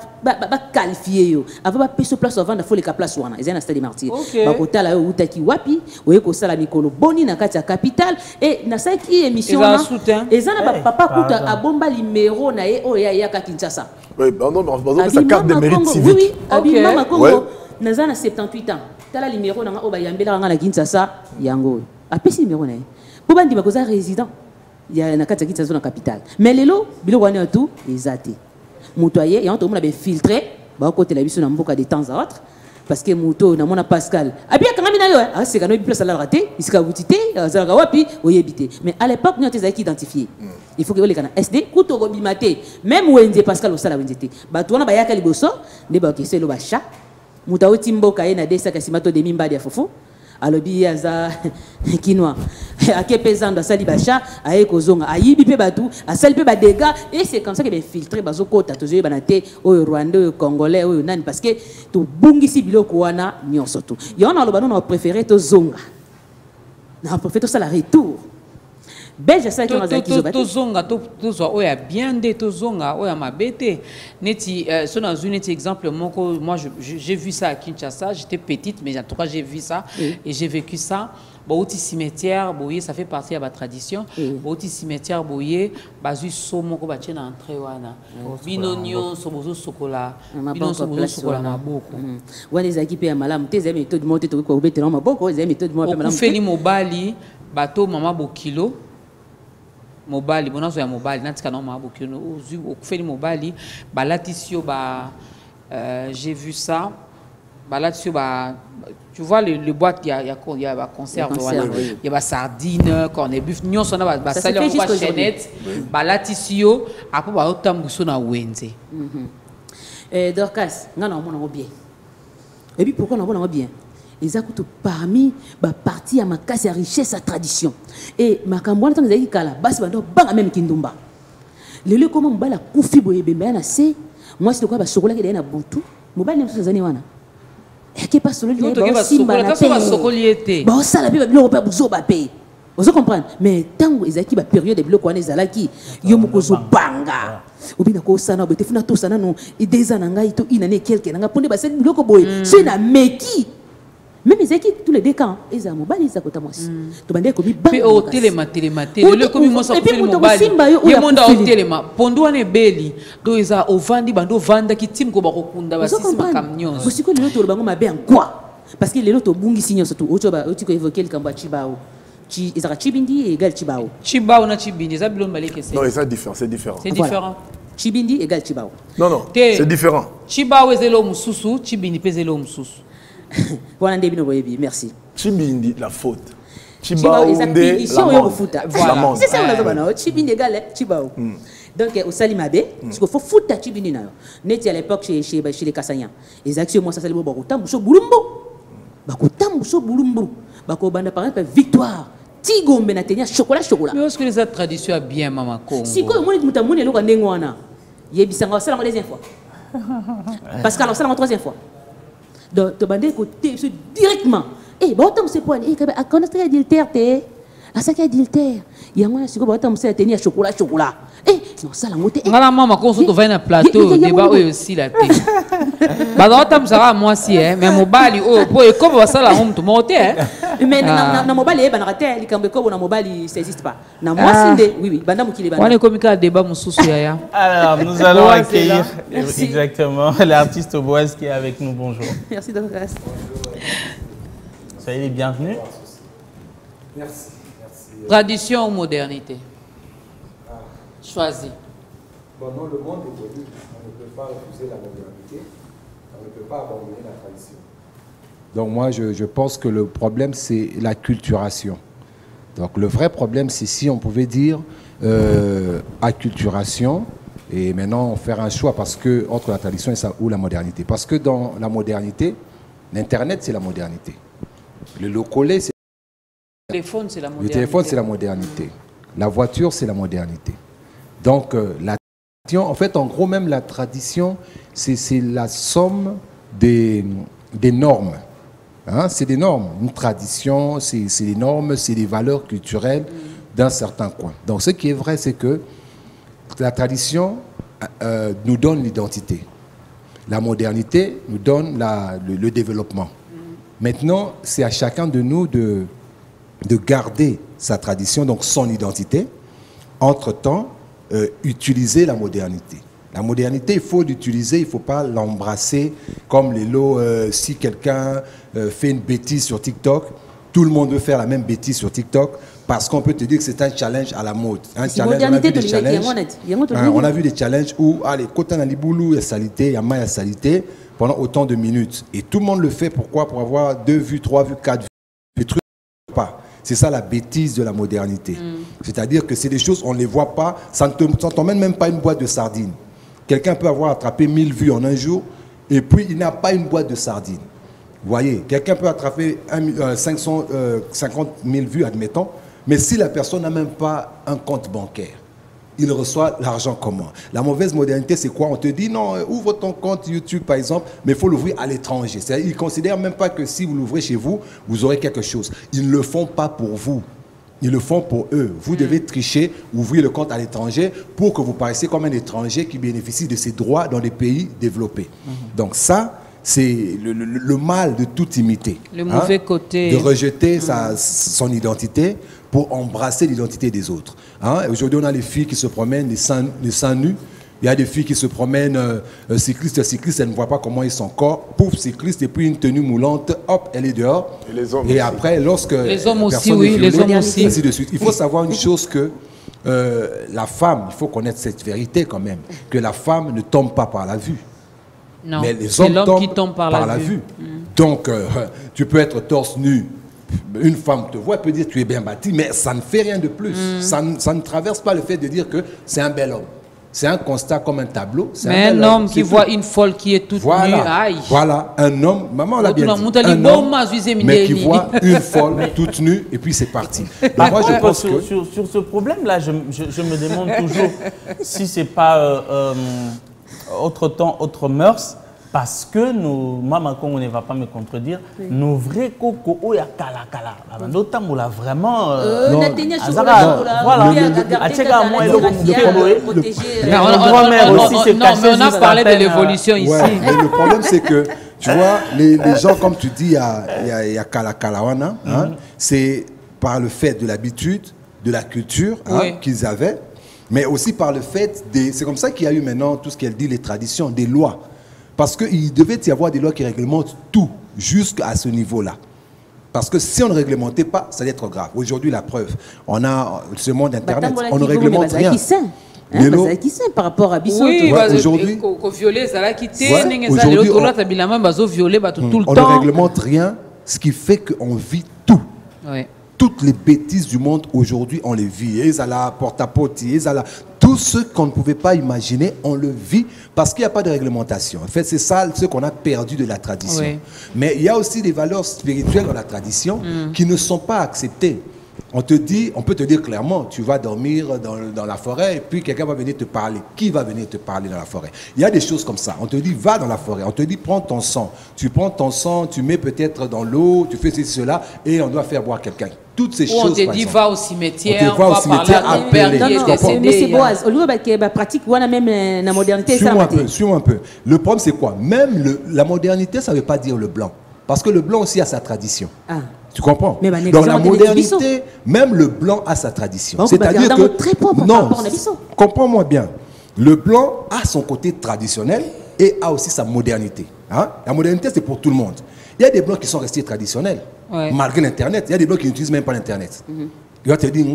qualifier yo. Avant ba peso place avant na folie ka place wana. Eza na stade martyr. Ba kotala yo uta ki wapi, oye ko sala mikolo boni na kati ya capitale et na sa ki émission na. Eza na ba papa kuta abomba numéro na ye oya ya ka Kinshasa. Oui, non, sa carte de mérite civique. Oui, abi mama Congo. Naza na 78 ans. Tala numéro na oba yambela nga na Kinshasa yango. A pesi numéro na ye. Po bandi ba koza résident. il y a na kati ya kitsazo na capital mais lelo biloko wana tout ezate mutoye et on to mona be filtrer ba côté la biso na mboka de temps à autre parce que muto na mona Pascal abia kangami na yo ah c'est kana bi place la raté iska butité zalaka wapi oyebité mais à l'époque nous on été identifié il faut que les kana SD kuto go bimate même wenze Pascal au sala wenze te ba to na ba yaka liboso ne ba kese lo ba cha muta oti mboka ye na desa kasimato de mimba dia fofo alobi aza kinwa ake pesando asali bacha aye kozonga ayibi pe batu asali pe ba dégâts et c'est comme ça que ben filtrer bazo kota tozo banate au Rwanda au Congolais au nani parce que to bungisi biloko wana nyonso to yona lobano na préféré to zonga na préféré to sala retour belge ça qui on a to zonga to zo oya bien de to zonga oya mabete neti so na une exemple moi j'ai vu ça à Kinshasa, j'étais petite mais en tout cas j'ai vu ça et j'ai vécu ça. Bauti cimetière boye ça fait partie de la tradition. Bauti cimetière boye bazu somo ko batie na entrée wana. Binonyo sobozo sokola. Binon sobozo sokola maboko. Wana ezaki pe ya malamu te zemi to monter to ko betela maboko zemi to mo pe malamu. Feli mobali bato mama bokilo. Mobali bonazo ya mobali natika na mama bokilo ozu okufeli mobali balatisio ba j'ai vu ça balatisio ba tu vois le boîte il y a conserve il y a sardine cornet buff nyon sona ba sali on va chaînette balatisio après ba otambuso na wenze Dorcas ngana mona ngo bien et puis pourquoi na mona ngo bien les akutu parmi ba partie ya makasi ya richesse ya tradition et makambo na tango zaki kala basi bando banga même kindumba lelo comment mbala kufi boye bemba na se moi c'est quoi ba sokola ke na butu mobali ne sozani wana qui pas solo lié ba simba na pe ba sala bi ba biloko pa buzo ba pe vous comprenez mais tango ezaki ba période de biloko wana ezalaki yo mokozo banga obina ko sana bote funa to sana no ideza na ngai to inane quelque na ponde ba se biloko boye c'est na meki même les équipes tous les deux camps ils ont mobile ils ont moi tu bandé comme puis au téléma le comme moi ça fait mobile il monde au téléma pondo ne beli do ils a au vandi bando vanda ki tim ko ba ko kunda ba sisi makamnyon aussi que le to bango mabe en quoi parce que les autres bungi signo surtout auto ba auto ko évoquer le kamba chibao chi ezara chibindi égal chibao na chibindi ça bilon balé que c'est non c'est différent c'est différent chibindi égal chibao non c'est différent chibao ezelo mususu chibindi pezelo mususu. Voilà ndebino boyebi merci chibindi la faute chibao ndé voilà c'est ça on a besoin chibindi égal chibao donc au salimabe parce qu'il faut foutre chibindi na yo neti à l'époque chez les Kassaniens les actions moi ça salibo bakotambu so bulumbo bako banda par exemple victoire tigombe na tenia chocolat mais est-ce que les traditions a bien mama Congo si ko moni mutamoni lo kandengo wana yebisanga sala deuxième fois parce que alors sala troisième fois donc tu bandé côté directement eh ba otam se point eh ka connaître adultère te asaka adultère yango na siko ba otam se tenir chocolat eh non ça la moté ngala mama ko so to va na plateau débat aussi la te ba otam ça moi si mais mobali oh po e ko ba sala hom to monter mais na mobali e banaka te likambe ko na mobali ça existe pas na moi sinde oui banda mukile banda on est comme ka débat mususu ya alors nous allons accueillir exactement l'artiste Boaz qui est avec nous. Bonjour. Merci Dorcas. Soyez les bienvenus. Merci. Tradition ou modernité? Choisis. Bon, non, le monde évolue. On ne peut pas refuser la modernité. On ne peut pas abandonner la tradition. Donc moi, je pense que le problème, c'est la culturation. Donc le vrai problème, c'est si on pouvait dire acculturation et maintenant faire un choix parce que entre la tradition et ça, ou la modernité. Parce que dans la modernité, l'Internet, c'est la modernité. Le locolé, c'est le téléphone, c'est la modernité. Le téléphone, c'est la modernité. La voiture, c'est la modernité. Donc, la tradition, en fait, en gros, même la tradition, c'est la somme des normes. Hein? C'est des normes. Une tradition, c'est des normes, c'est des valeurs culturelles d'un certain coin. Donc, ce qui est vrai, c'est que la tradition nous donne l'identité. La modernité nous donne le développement. Maintenant, c'est à chacun de nous de garder sa tradition, donc son identité. Entre-temps, utiliser la modernité. La modernité, il faut l'utiliser, il ne faut pas l'embrasser comme les lots. Si quelqu'un fait une bêtise sur TikTok, tout le monde veut faire la même bêtise sur TikTok. parce qu'on peut te dire que c'est un challenge à la mode. Un challenge, on a vu des challenges où, allez, quand on a liboulou, il y a salité, il y a maille, il y a salité, pendant autant de minutes. Et tout le monde le fait, pourquoi? Pour avoir 2 vues, 3 vues, 4 vues. Les trucs, pas. C'est ça la bêtise de la modernité. C'est-à-dire que c'est des choses, on ne les voit pas, ça ne t'emmène même pas une boîte de sardines. Quelqu'un peut avoir attrapé 1000 vues en un jour, et puis il n'a pas une boîte de sardines. Vous voyez, quelqu'un peut attraper 550 000 vues, admettons, mais si la personne n'a même pas un compte bancaire, il reçoit l'argent comment? La mauvaise modernité, c'est quoi? On te dit, non, ouvre ton compte YouTube, par exemple, mais il faut l'ouvrir à l'étranger. Ils ne considèrent même pas que si vous l'ouvrez chez vous, vous aurez quelque chose. Ils ne le font pas pour vous. Ils le font pour eux. Vous devez tricher, ouvrir le compte à l'étranger pour que vous paraissiez comme un étranger qui bénéficie de ses droits dans les pays développés. Donc ça, c'est le mal de tout imiter. Le mauvais côté. De rejeter son identité pour embrasser l'identité des autres. Aujourd'hui, on a les filles qui se promènent les seins nus. Il y a des filles qui se promènent cyclistes, elles ne voient pas comment ils sont corps. Pouf, cycliste, et puis une tenue moulante, hop, elle est dehors. Et les hommes et après, lorsque les hommes aussi, oui, les hommes aussi. Ainsi de suite. Il faut savoir une chose que la femme, il faut connaître cette vérité quand même, que la femme ne tombe pas par la vue. Non, mais les hommes tombent qui tombe par la vue. Donc, tu peux être torse nu. Une femme te voit, elle peut dire tu es bien bâti, mais ça ne fait rien de plus. Ça ne traverse pas le fait de dire que c'est un bel homme. C'est un constat comme un tableau. Mais un homme qui voit une folle qui est toute nue, aïe. Voilà, un homme, maman l'a bien dit, un homme, mais qui voit une folle toute nue, et puis c'est parti. Donc moi, je pense que... sur ce problème-là, je me demande toujours si ce n'est pas autre temps, autre mœurs, parce que nous, maman, on ne va pas me contredire, nos vrais cocos, oh, il y a kala. D'autant qu'on l'a vraiment. On a parlé de l'évolution ici. Mais le problème, c'est que, tu vois, les gens, comme tu dis, il y a kala-kalawana, c'est par le fait de l'habitude, de la culture qu'ils avaient, mais aussi par le fait c'est comme ça qu'il y a eu maintenant tout ce qu'elle dit, les traditions, des lois. Parce qu'il devait y avoir des lois qui réglementent tout, jusqu'à ce niveau-là. Parce que si on ne réglementait pas, ça allait être grave. Aujourd'hui, la preuve, on a ce monde Internet, on ne réglemente rien. Par rapport à Bissot. Oui, aujourd'hui, on ne réglemente rien, ce qui fait qu'on vit tout. Ouais. Toutes les bêtises du monde aujourd'hui, on les vit. Tout ce qu'on ne pouvait pas imaginer, on le vit parce qu'il n'y a pas de réglementation. En fait, c'est ça ce qu'on a perdu de la tradition. Oui. Mais il y a aussi des valeurs spirituelles dans la tradition qui ne sont pas acceptées. On peut te dire clairement, tu vas dormir dans la forêt et puis quelqu'un va venir te parler. Qui va venir te parler dans la forêt? Il y a des choses comme ça. On te dit, va dans la forêt. On te dit, prends ton sang. Tu prends ton sang, tu mets peut-être dans l'eau, tu fais ceci, cela, et on doit faire boire quelqu'un. Toutes ces choses. On te dit, va au cimetière, on va au cimetière, appeler. Mais c'est Boaz. Au lieu de la pratique, on a même la modernité. Suis-moi un peu. Le problème, c'est quoi? Même la modernité, ça ne veut pas dire le blanc. Parce que le blanc aussi a sa tradition. Tu comprends? Dans la modernité, même le blanc a sa tradition. C'est-à-dire que... Non, comprends-moi bien. Le blanc a son côté traditionnel et a aussi sa modernité. La modernité, c'est pour tout le monde. Il y a des blancs qui sont restés traditionnels, malgré l'Internet. Il y a des blancs qui n'utilisent même pas l'Internet. Il va te dire,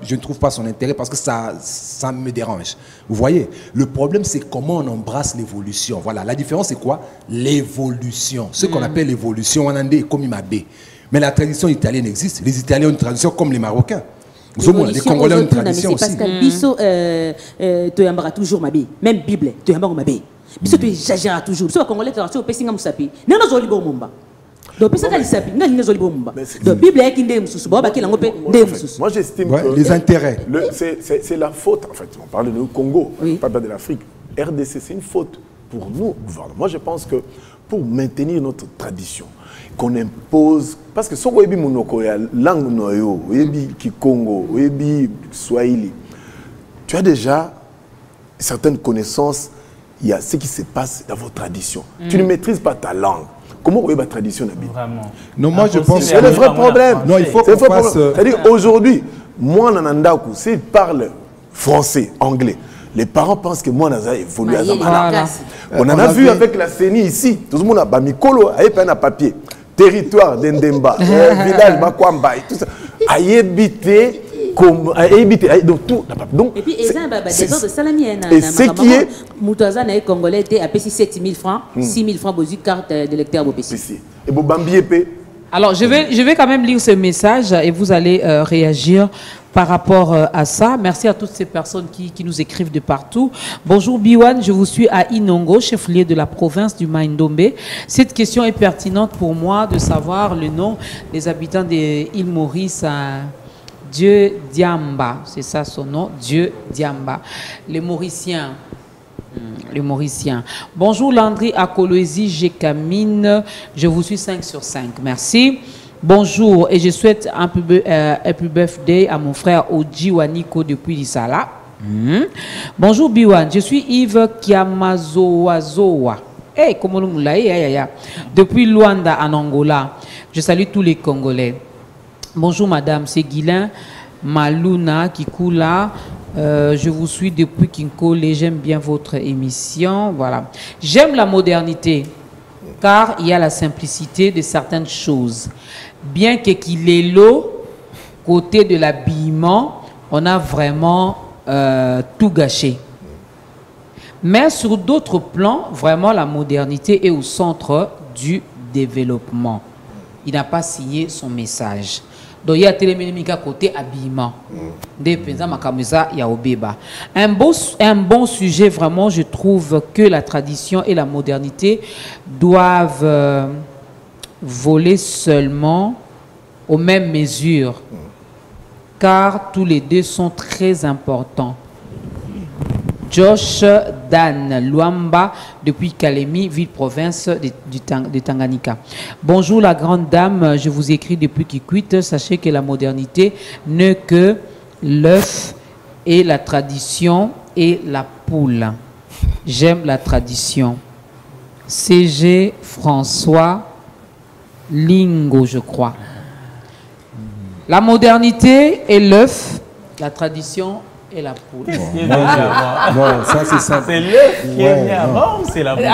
je ne trouve pas son intérêt parce que ça me dérange. Vous voyez? Le problème, c'est comment on embrasse l'évolution. Voilà, la différence, c'est quoi? L'évolution. Ce qu'on appelle l'évolution, on en est comme Imabé. Mais la tradition italienne existe. Les Italiens ont une tradition comme les Marocains. Les Congolais ont une tradition aussi. Parce que Bissot, tu aimeras toujours Mabé. Même Bible, tu aimeras Mabé. Bissot, tu exagéras toujours. Bissot, les Congolais, tu as Pessinga Moussapi. Non, non, non, non, non. Donc, moi, j'estime que les intérêts. C'est la faute, en fait. On parle du Congo, pas de l'Afrique. RDC, c'est une faute pour nous, gouvernement. Moi, je pense que pour maintenir notre tradition, qu'on impose, parce que si on a la langue noyo, Kikongo, Swahili, tu as déjà certaines connaissances, il y a ce qui se passe dans vos traditions. Tu ne maîtrises pas ta langue. Comment vous avez la tradition d'habiter? Vraiment. Non, moi je pense que c'est le vrai problème. Non, il faut qu'on fasse... C'est-à-dire aujourd'hui, moi, Nanandaku, s'il parle français, anglais, les parents pensent que moi, Naza évolue à Zamana. On en a vu avec la CENI ici. Tout le monde a Mikolo, avec un papier. Territoire d'Endemba, village Bakwamba et tout ça. a évité comme donc tout donc et puis des autres salami et ce qui est Moutaza na congolais était à payé 7 000 francs 6 000 francs pour une carte d'électeur au PC et Bobambi épée. Alors je vais quand même lire ce message et vous allez réagir par rapport à ça. Merci à toutes ces personnes qui nous écrivent de partout. Bonjour Biwan, je vous suis à Inongo, chef-lieu de la province du Maïndombe. Cette question est pertinente pour moi de savoir le nom des habitants de l'île Maurice. Dieu Diamba, c'est ça son nom, Dieu Diamba. Les Mauriciens. Les Mauriciens. Bonjour Landry Akoloesi Jekamine, je vous suis 5 sur 5, merci. Bonjour et je souhaite un happy birthday à mon frère Oji Waniko depuis Lissala. Bonjour Biwan, je suis Yves Kiamazoazoa. Hey, comment nous depuis Luanda en Angola. Je salue tous les Congolais. Bonjour madame, c'est Guilain Maluna Kikula. Je vous suis depuis Kinkole, j'aime bien votre émission. Voilà. J'aime la modernité car il y a la simplicité de certaines choses. Bien qu'il est l'eau, côté de l'habillement, on a vraiment tout gâché. Mais sur d'autres plans, vraiment la modernité est au centre du développement. Il n'a pas signé son message. Donc il y a téléménémica côté habillement. Un bon sujet, vraiment, je trouve que la tradition et la modernité doivent voler seulement aux mêmes mesures, car tous les deux sont très importants. Josh Dan Luamba depuis Kalemi, ville-province de Tanganyika. Bonjour la grande dame, je vous écris depuis Kikwit. Sachez que la modernité n'est que l'œuf et la tradition et la poule. J'aime la tradition. CG François Lingo, je crois. La modernité est l'œuf, la tradition et la poule. Non, ça c'est ça. C'est l'œuf qui est né avant ou c'est la poule?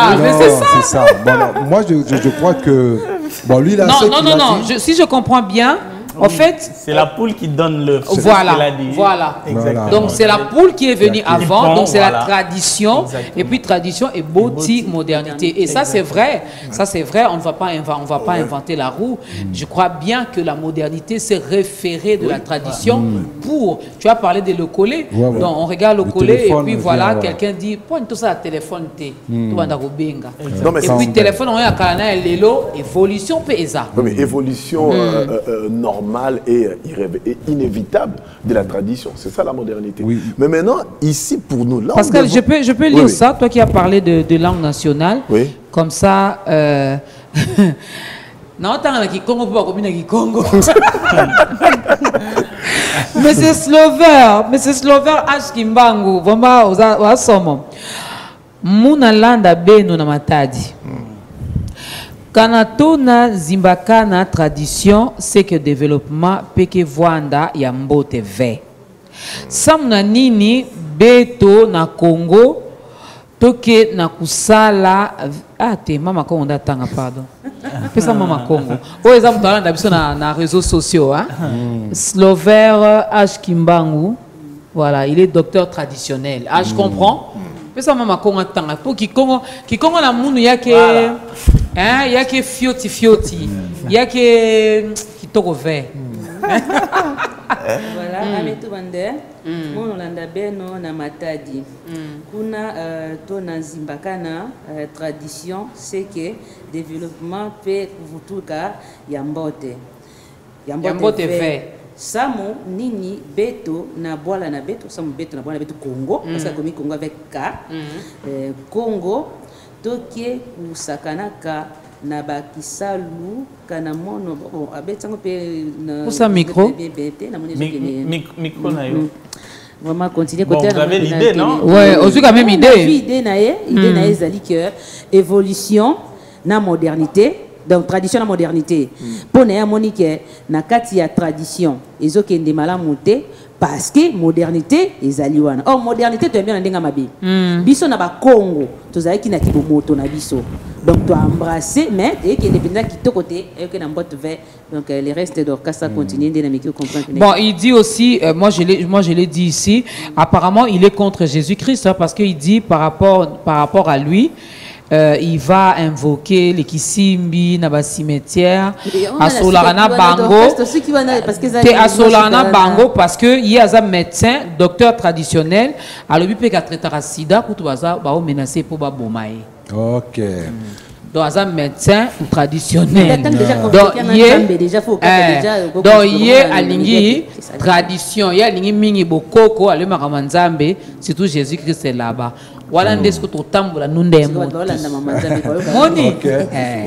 C'est ça. Bon, moi je crois que bon lui là. Non. Si je comprends bien. En fait, c'est la poule qui donne l'œuf. Voilà. Exactement. Donc c'est la poule qui est venue avant. Donc c'est la tradition. Exactement. Et puis tradition et beauté, modernité. Et ça c'est vrai. Ça c'est vrai. On ne va pas inventer la roue. Je crois bien que la modernité s'est référée de la tradition pour. Tu as parlé de le coller. Donc on regarde le coller et puis voilà quelqu'un dit point tout ça téléphone t. Et puis téléphone on est à Canada l'élo évolution paysa. Mais évolution normale et inévitable de la tradition. C'est ça la modernité. Oui. Mais maintenant, ici, pour nous, là... Pascal, je peux lire ça, toi qui as parlé de langue nationale. Oui. Comme ça... Non, Monsieur Slover H. Kimbangu, vraiment, au somme. Muna landa beno na matadi. Kanatona zimbakana tradition, c'est que développement peke vwanda ya mbote ve. Samna nini beto na Congo toke na kusala mama Congo ndatanga pardon. Pesa mama Congo. O exemple talanda biso na réseaux sociaux Slover H Kimbangu. Voilà, il est docteur traditionnel. Je comprends. Pesa mama Congo tanga pour qui Congo la munu yake hein yake fioti yake kitoko vert. Voilà, ametu bande mon landa beno na matadi kuna to na zimbakana tradition c'est que développement peut kuvutuka ya mbote vert. Samu nini beto na boala na beto samu beto na boala na beto Congo parce que comme Congo avec K Congo toke kusakanaka na bakisalu kana mono bon abetango pe na ça micro micro na yo vraiment continuer côté vous avez l'idée non ouais aussi quand même idée idée na ezali que évolution na modernité Donc tradition la modernité. Pour ne monique na kati ya tradition ezokende malamu te parce que modernité ezali wana. Or modernité to bien ndenga mabe. Biso na ba Congo tozali na kibomoto na biso. Donc tu as embrassé mais et qui indépendant qui te côté et que na mbote vert. Donc les restes d'Orchestra continuent de comprendre. Bon, il dit aussi moi je l'ai dit ici, apparemment il est contre Jésus-Christ parce qu'il dit par rapport à lui il va invoquer les Kisimbi na ba cimetière à Solarana Bango à Solarana Bango parce que il y a un médecin docteur traditionnel à l'hôpital qui a traité la sida pour tout ça ba menacé pour ba bomaye. OK. Donc un médecin traditionnel donc il y a alingi tradition il y a alingi mingi bokoko ale makamanzambe surtout Jésus-Christ est là-bas. Voilà ndesko to tambola nunde mo. OK.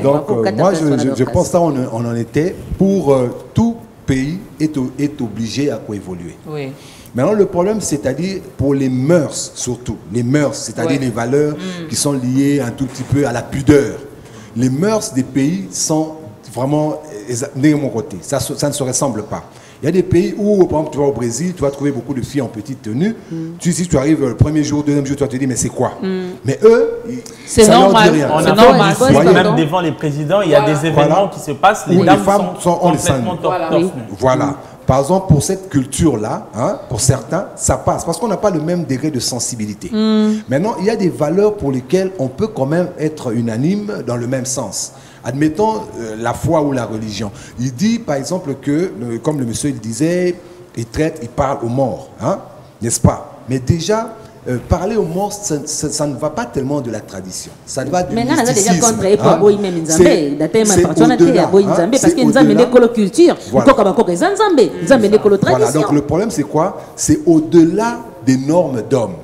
Donc moi je pense ça on en était pour tout pays est obligé à évoluer. Oui. Maintenant, le problème, c'est-à-dire pour les mœurs, surtout. Les mœurs, c'est-à-dire les valeurs qui sont liées un tout petit peu à la pudeur. Les mœurs des pays sont vraiment de mon côté. Ça ne se ressemble pas. Il y a des pays où, par exemple, tu vas au Brésil, tu vas trouver beaucoup de filles en petite tenue. Si tu arrives le premier jour, deuxième jour, tu vas te dire, mais c'est quoi? Mais eux, c'est normal. C'est normal. Même devant les présidents, il y a des événements qui se passent. Les femmes sont complètement torse. Voilà. Par exemple, pour cette culture-là, pour certains, ça passe. Parce qu'on n'a pas le même degré de sensibilité. Maintenant, il y a des valeurs pour lesquelles on peut quand même être unanime dans le même sens. Admettons la foi ou la religion. Il dit, par exemple, que, comme le monsieur il disait, il parle aux morts. N'est-ce pas? Mais déjà, parler aux morts, ça ne va pas tellement de la tradition. Ça va du mysticisme. Mais déjà contre parce que nous avons des culture. Voilà, donc le problème c'est quoi? C'est au-delà des normes d'hommes.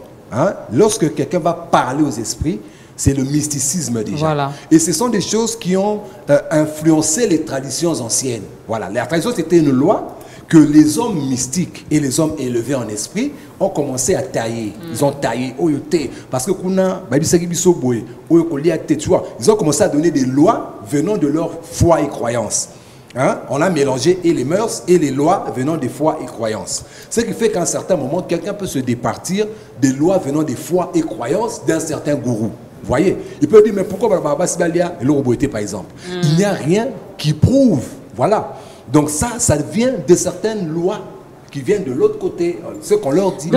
Lorsque quelqu'un va parler aux esprits, c'est le mysticisme déjà. Voilà. Et ce sont des choses qui ont influencé les traditions anciennes. Voilà, la tradition c'était une loi que les hommes mystiques et les hommes élevés en esprit ont commencé à tailler. Ils ont taillé, parce que ils ont commencé à donner des lois venant de leur foi et croyance. On a mélangé et les mœurs et les lois venant des foi et croyances. Ce qui fait qu'à un certain moment, quelqu'un peut se départir des lois venant des foi et croyances d'un certain gourou. Vous voyez? Il peut dire, mais pourquoi Baba Sibalia et l'Oroboité par exemple? Il n'y a rien qui prouve. Voilà. Donc ça vient de certaines lois qui viennent de l'autre côté, ce qu'on leur dit.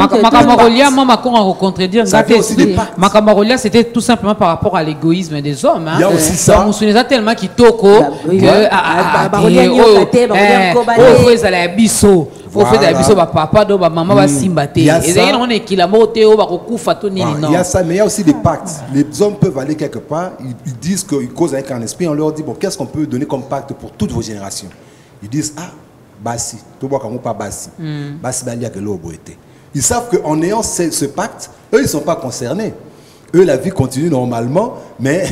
Macamarolia, c'était tout simplement par rapport à l'égoïsme des hommes. Il y a aussi ça. On se tellement qui toko que il y a ça, mais il y a aussi des pactes. Les hommes peuvent aller quelque part, ils disent qu'ils causent avec un esprit, on leur dit, bon, qu'est-ce qu'on peut donner comme pacte pour toutes vos générations? Ils disent, Bassi, pas Bassi. Bassi Balia que l'eau était. Ils savent qu'en ayant ce pacte, eux, ils ne sont pas concernés. Eux, la vie continue normalement, mais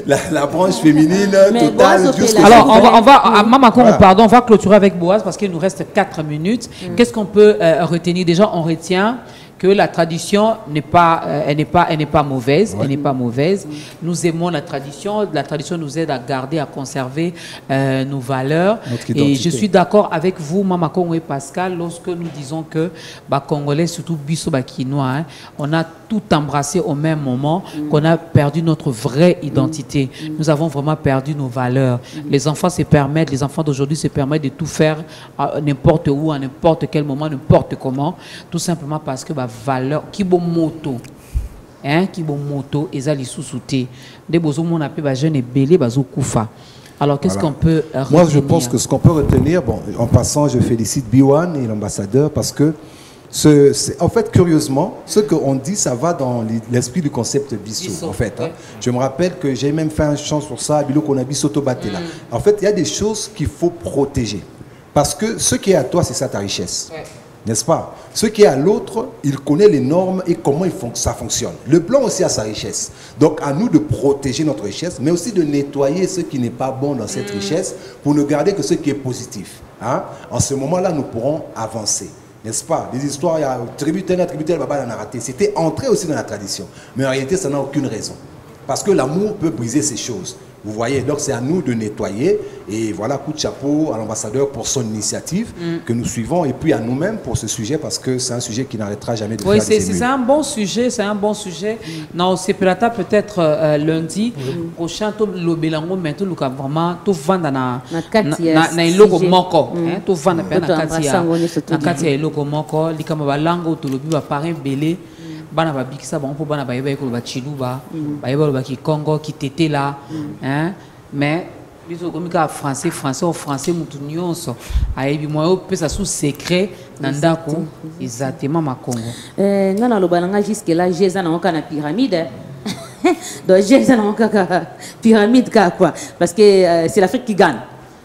la branche féminine totale. Alors, on va clôturer avec Boaz parce qu'il nous reste 4 minutes. Qu'est-ce qu'on peut retenir? Déjà, on retient que la tradition n'est pas mauvaise, elle n'est pas mauvaise. Nous aimons la tradition nous aide à garder, à conserver nos valeurs. Et je suis d'accord avec vous, Mama Kongo et Pascal, lorsque nous disons que Congolais, surtout Bisso Bakinois, on a tout embrassé au même moment, qu'on a perdu notre vraie identité. Nous avons vraiment perdu nos valeurs. Les enfants d'aujourd'hui se permettent de tout faire n'importe où, à n'importe quel moment, n'importe comment, tout simplement parce que valeur kibomoto kibomoto ezali sous-souté de bozo mon appel jeune et belé bazo kufa. Alors qu'est-ce qu'on peut retenir? Moi je pense que ce qu'on peut retenir, bon, en passant je félicite Biwan et l'ambassadeur parce que en fait curieusement ce qu'on dit ça va dans l'esprit du concept Bisso en fait. Je me rappelle que j'ai même fait un chant sur ça Bilo Konabi Soto Batela. En fait il y a des choses qu'il faut protéger parce que ce qui est à toi c'est ça ta richesse. N'est-ce pas? Ce qui est à l'autre, il connaît les normes et comment ça fonctionne. Le blanc aussi a sa richesse. Donc à nous de protéger notre richesse, mais aussi de nettoyer ce qui n'est pas bon dans cette richesse pour ne garder que ce qui est positif. En ce moment-là, nous pourrons avancer. N'est-ce pas? Des histoires, il y a tributaire, Baba l'a raté. C'était entré aussi dans la tradition. Mais en réalité, ça n'a aucune raison. Parce que l'amour peut briser ces choses. Vous voyez, donc c'est à nous de nettoyer. Et voilà, coup de chapeau à l'ambassadeur pour son initiative que nous suivons. Et puis à nous-mêmes pour ce sujet, parce que c'est un sujet qui n'arrêtera jamais de faire des émules. C'est un bon sujet, c'est un bon sujet. Non, c'est peut-être lundi prochain, tout le bélango, mais tout le cas vraiment, tout vendre na logo moko. Tout vendre na katia logo moko. Likama balango, tout le but va parler belé. Bana ba bikisa bon pour bana ba yeba ko ba chiluba ba yeba ba ki Congo ki tete là hein mais biso comme ka français au français mutu nyonso ayebi moyo pesa sous secret na ndako exactement ma Congo ngana lo balanga jusque là jeza na oka na pyramide donc jeza na oka pyramide quoi parce que c'est l'Afrique qui gagne.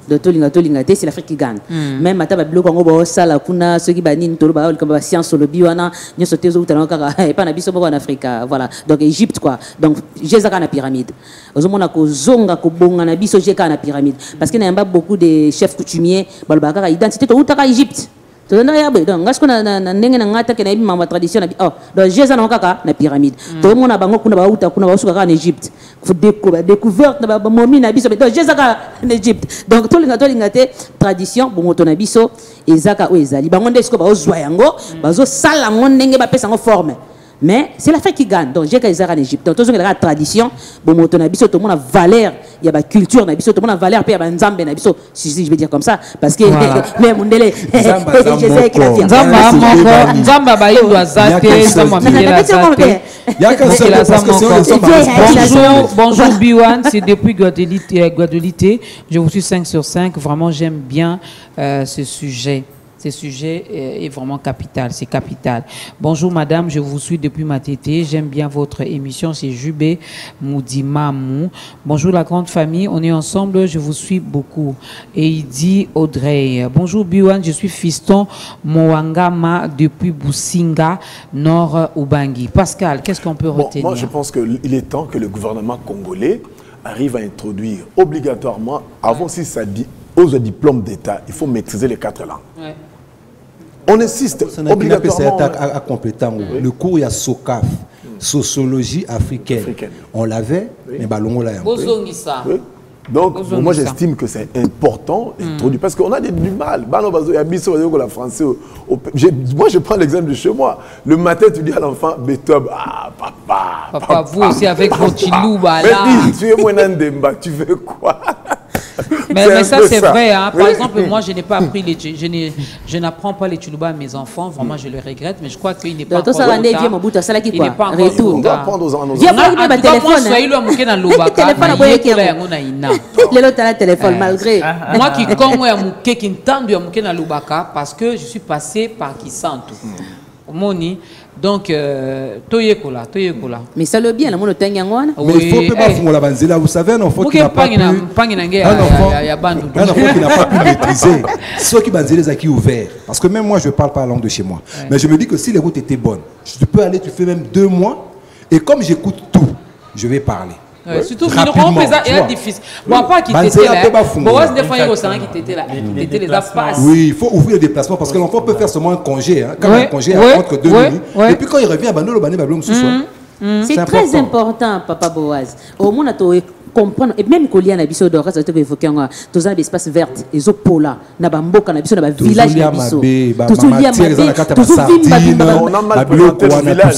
De tolinga c'est l'Afrique qui gagne. Même mata ba biloko ngo ba sala kuna ceux qui banini tolo ba comme science le biwana nyo sote zo utana kaka et pas na biso en Afrique voilà. Donc Égypte quoi. Donc jezaka na pyramide. Ozomona ko zonga ko bonga na biso jeka na pyramide parce que na yamba beaucoup de chefs coutumiers ba ba kaka identité to utaka Égypte. Donc ngasko na ndenge na ngata ke na ibi mama tradition na oh donc jeza na kaka na pyramide. To mona bango kuna ba uta kuna ba suka en Égypte. Faut découverte na ba momi na biso donc jeza ka en Égypte. Donc tolinga te tradition bon to na biso ezaka o ezali bango ndesko ba ozwa yango bazo sala ngo ndenge ba pesa ngo forme. Mais c'est l'Afrique qui gagne. Donc j'ai qu'à en Égypte. Donc tout la tradition, bon mon abisso tout le monde a valeur, il y a la culture nabisso, tout le monde a valeur, puis il y a nzambe nabisso, si je vais dire comme ça parce que mais mon délai nzamba ba yindwa zate nzamba mila zate. Bonjour Biwan, c'est depuis Guadeloupe. Je vous suis 5 sur 5, vraiment j'aime bien ce sujet. Ce sujet est vraiment capital, c'est capital. Bonjour madame, je vous suis depuis ma tétée. J'aime bien votre émission, c'est Jubé Moudimamou. Bonjour la grande famille, on est ensemble, je vous suis beaucoup. Et il dit Audrey. Bonjour Biwan, je suis fiston Moangama depuis Boussinga, Nord Ubangi. Pascal, qu'est-ce qu'on peut retenir? Moi je pense qu'il est temps que le gouvernement congolais arrive à introduire obligatoirement, avant si ça dit aux diplômes d'État, il faut maîtriser les 4 langues. Ouais. On insiste obligatoirement. À compléter. Le cours, il y a SOCAF, sociologie africaine. On l'avait, mais ballon là. Oui. Donc, moi j'estime que c'est important d'introduire, parce qu'on a du mal. La français, moi je prends l'exemple de chez moi. Le matin, tu dis à l'enfant, Beethoven, ah papa. Papa, vous aussi avec vos chilouba là. Mais tu es moins Ndemba, tu veux quoi? Mais ça c'est vrai, hein. Par exemple moi je n'ai pas appris je n'apprends pas les chilouba à mes enfants, vraiment je le regrette, mais je crois qu'il n'est pas encore tard. Il n'est pas encore on doit apprendre aux enfants. Téléphone malgré moi qui comme qui entend parce que je suis passé par Kisantu Moni. Donc, toyekola. Mais ça le bien, la mono tengangwana. Mais il faut pas faire la banzela. Vous savez, un enfant qui n'a pas pu maîtriser. Ceux qui banzela qui ouvert. Parce que même moi, je ne parle pas la langue de chez moi. Mais je me dis que si les routes étaient bonnes, tu peux aller, tu fais même 2 mois. Et comme j'écoute tout, je vais parler. Surtout rapidement, il difficile. Bon, pas qui t'était là. Oui, il faut ouvrir les déplacements parce que l'enfant peut faire seulement un congé. Quand un congé entre 2 nuits. Et puis quand il revient, c'est très important, Papa Boaz. Au moins, comprendre et même qu'on y a biso d'or ça te évoquer tous un espace vert et zopola na bamboka na biso na ba village na biso tous liés on a mal présenté le village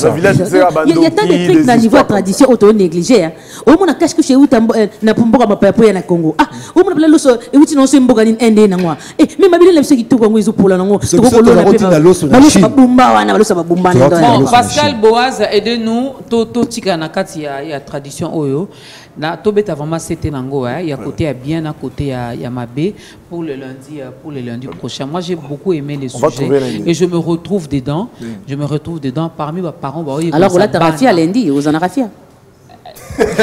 il y a tant de trucs na niveau tradition auto négligé au moins cache que chez uta na pomboka mapapo ya na Congo au moins la loso et uti non so mboka ni ende na ngwa même mabili la biso ki to Congo zopola nango to ko lona pe na loso babumba wana baloso babumba na Pascal Boaz aide-nous to tika na kati ya tradition oyo na tobeta vraiment c'était nango il y a côté à bien à côté il y a Mabé pour le lundi prochain. Moi j'ai beaucoup aimé les sujets et je me retrouve dedans. Je me retrouve dedans parmi mes parents. Alors là tu rafia lundi, vous en a rafia. Est-ce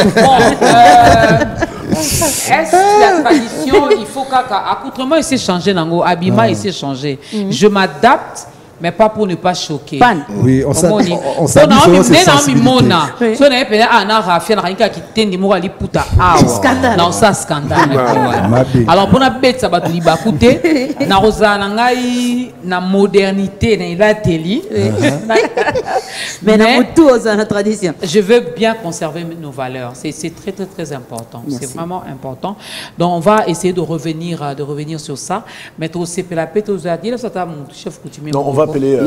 la tradition il faut qu'accoutrement il s'est changé nango, habillement il s'est changé. Je m'adapte. mais pas pour ne pas choquer. Oui, on s'habille selon ses sensibilités. Alors pour la bête ça va tout libacoute na rozana ngai na modernité na ilateli mais na tout aux tradition. Je veux bien conserver nos valeurs, c'est très important. C'est vraiment important. Donc on va essayer de revenir sur ça. Mais aussi la pète aux adieux ça t'a mon chef coutumier. Non, on va appeler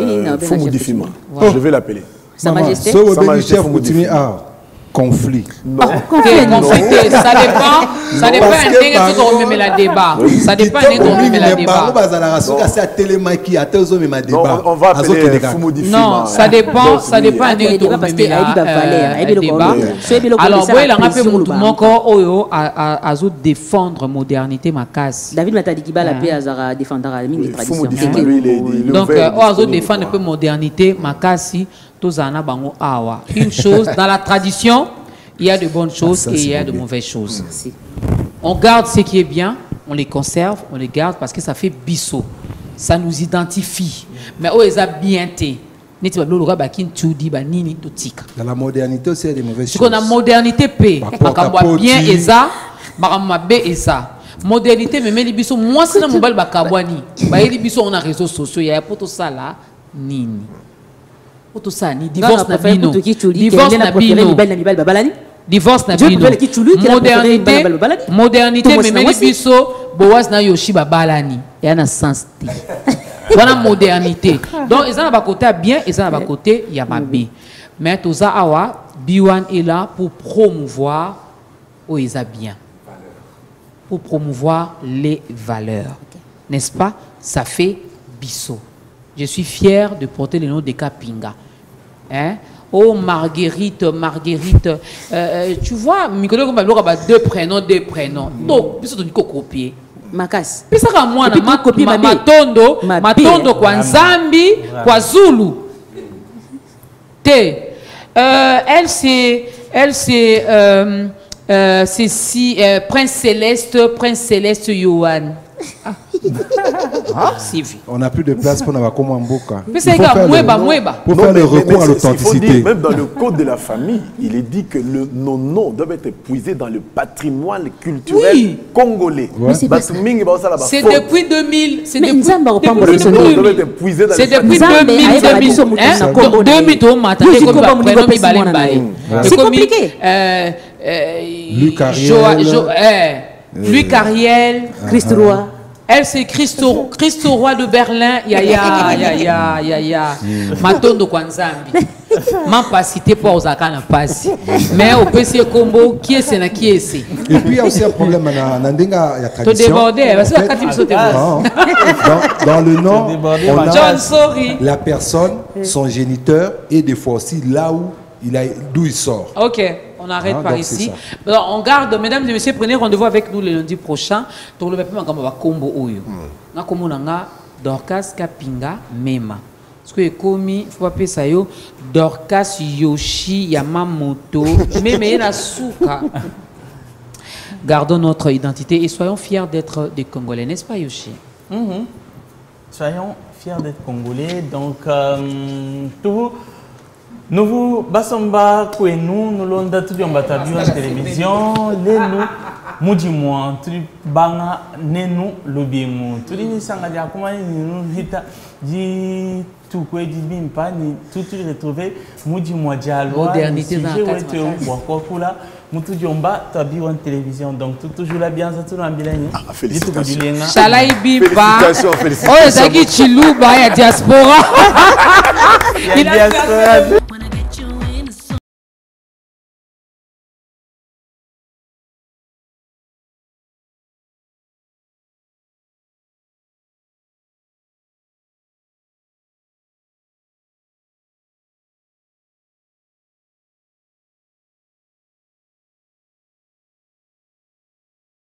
Foumoudi Fima. Je vais l'appeler. Sa Majesté. Chef coutumier conflit. Non. Conflit, ça dépend un débat. Ça dépend un débat. On va appeler Foumoudi Fima. Non, ça dépend un débat. Alors, oui, on a fait mon corps à défendre modernité ma casse. David Matadikiba la paix à défendre la mine tradition. Donc, on défendre un peu modernité ma casse. Une chose, dans la tradition, il y a de bonnes choses et il y a de mauvaises choses. On garde ce qui est bien, on les conserve, on les garde parce que ça fait biseau. Ça nous identifie. Mais où est-ce bien été? Dans la modernité aussi, il y a des mauvaises choses. Parce qu'on a modernité paix. Bien et ça, et ça. Modernité, mais les biseaux, moi c'est dans mon bal bakabwani. Les biseaux, on a réseaux sociaux, il y a pour tout ça là, nini. Tout ça ni divorce na bino divorce na bino modernité mais les biso boaz na yoshi babalani et na sens té voilà modernité donc ils ont ba côté bien ils ont ba côté ya mabe mais tout ça awa biwan est là pour promouvoir où ils a bien pour promouvoir les valeurs n'est-ce pas ça fait biso. Je suis fier de porter le nom de Kapinga. Hein? Oh Marguerite, tu vois, deux prénoms. Donc, puis tu copier. Makas. Puis ça comme moi, matondo kwa Nzambi, kwa Zulu. Elle c'est Prince Céleste Yohan. On n'a plus de place pour nous comme Mboka. Pour faire le recours à l'authenticité. Même dans le code de la famille, il est dit que nos noms doivent être puisés dans le patrimoine culturel congolais. Ouais. C'est depuis 2000. C'est depuis 2000. C'est depuis 2000. C'est compliqué. Luc Ariel, Christ Roi. Elle c'est Christo Roi de Berlin. Ya. Matondo Kwanzambi. M'en pas cité pour Osaka na passe. Mais au PC Combo qui est c'est. Et puis il y a aussi un problème dans la tradition. Tu débordé parce que quand tu sautes dans le nom on a John Sorry. La personne, son géniteur et des fois aussi là où d'où il sort. OK. On arrête par ici. Alors, on garde, mesdames et messieurs, prenez rendez-vous avec nous le lundi prochain. Pour le peuple, on va combo oyo. Na komo nanga Dorcas Kapinga Mema. Parce que komi, faut pas payer ça yo. Dorcas Yoshi Yamamoto. Meme na souka. Gardons notre identité et soyons fiers d'être des Congolais, n'est-ce pas Yoshi? Soyons fiers d'être Congolais. Donc, tout. Nous basamba kwenu nous londa tout en batabi en télévision les nous mudi moi tout banga nenu lobiemu tout ni sanga dia comment nous hita di tout quoi di bimpa ni tout retrouver mudi moi dialogue modernité dans la carte kula mutu jomba tabi en télévision donc toujours la bien tout en bilani félicitations Shalai bimpa oh zaki chiluba ya diaspora il a diaspora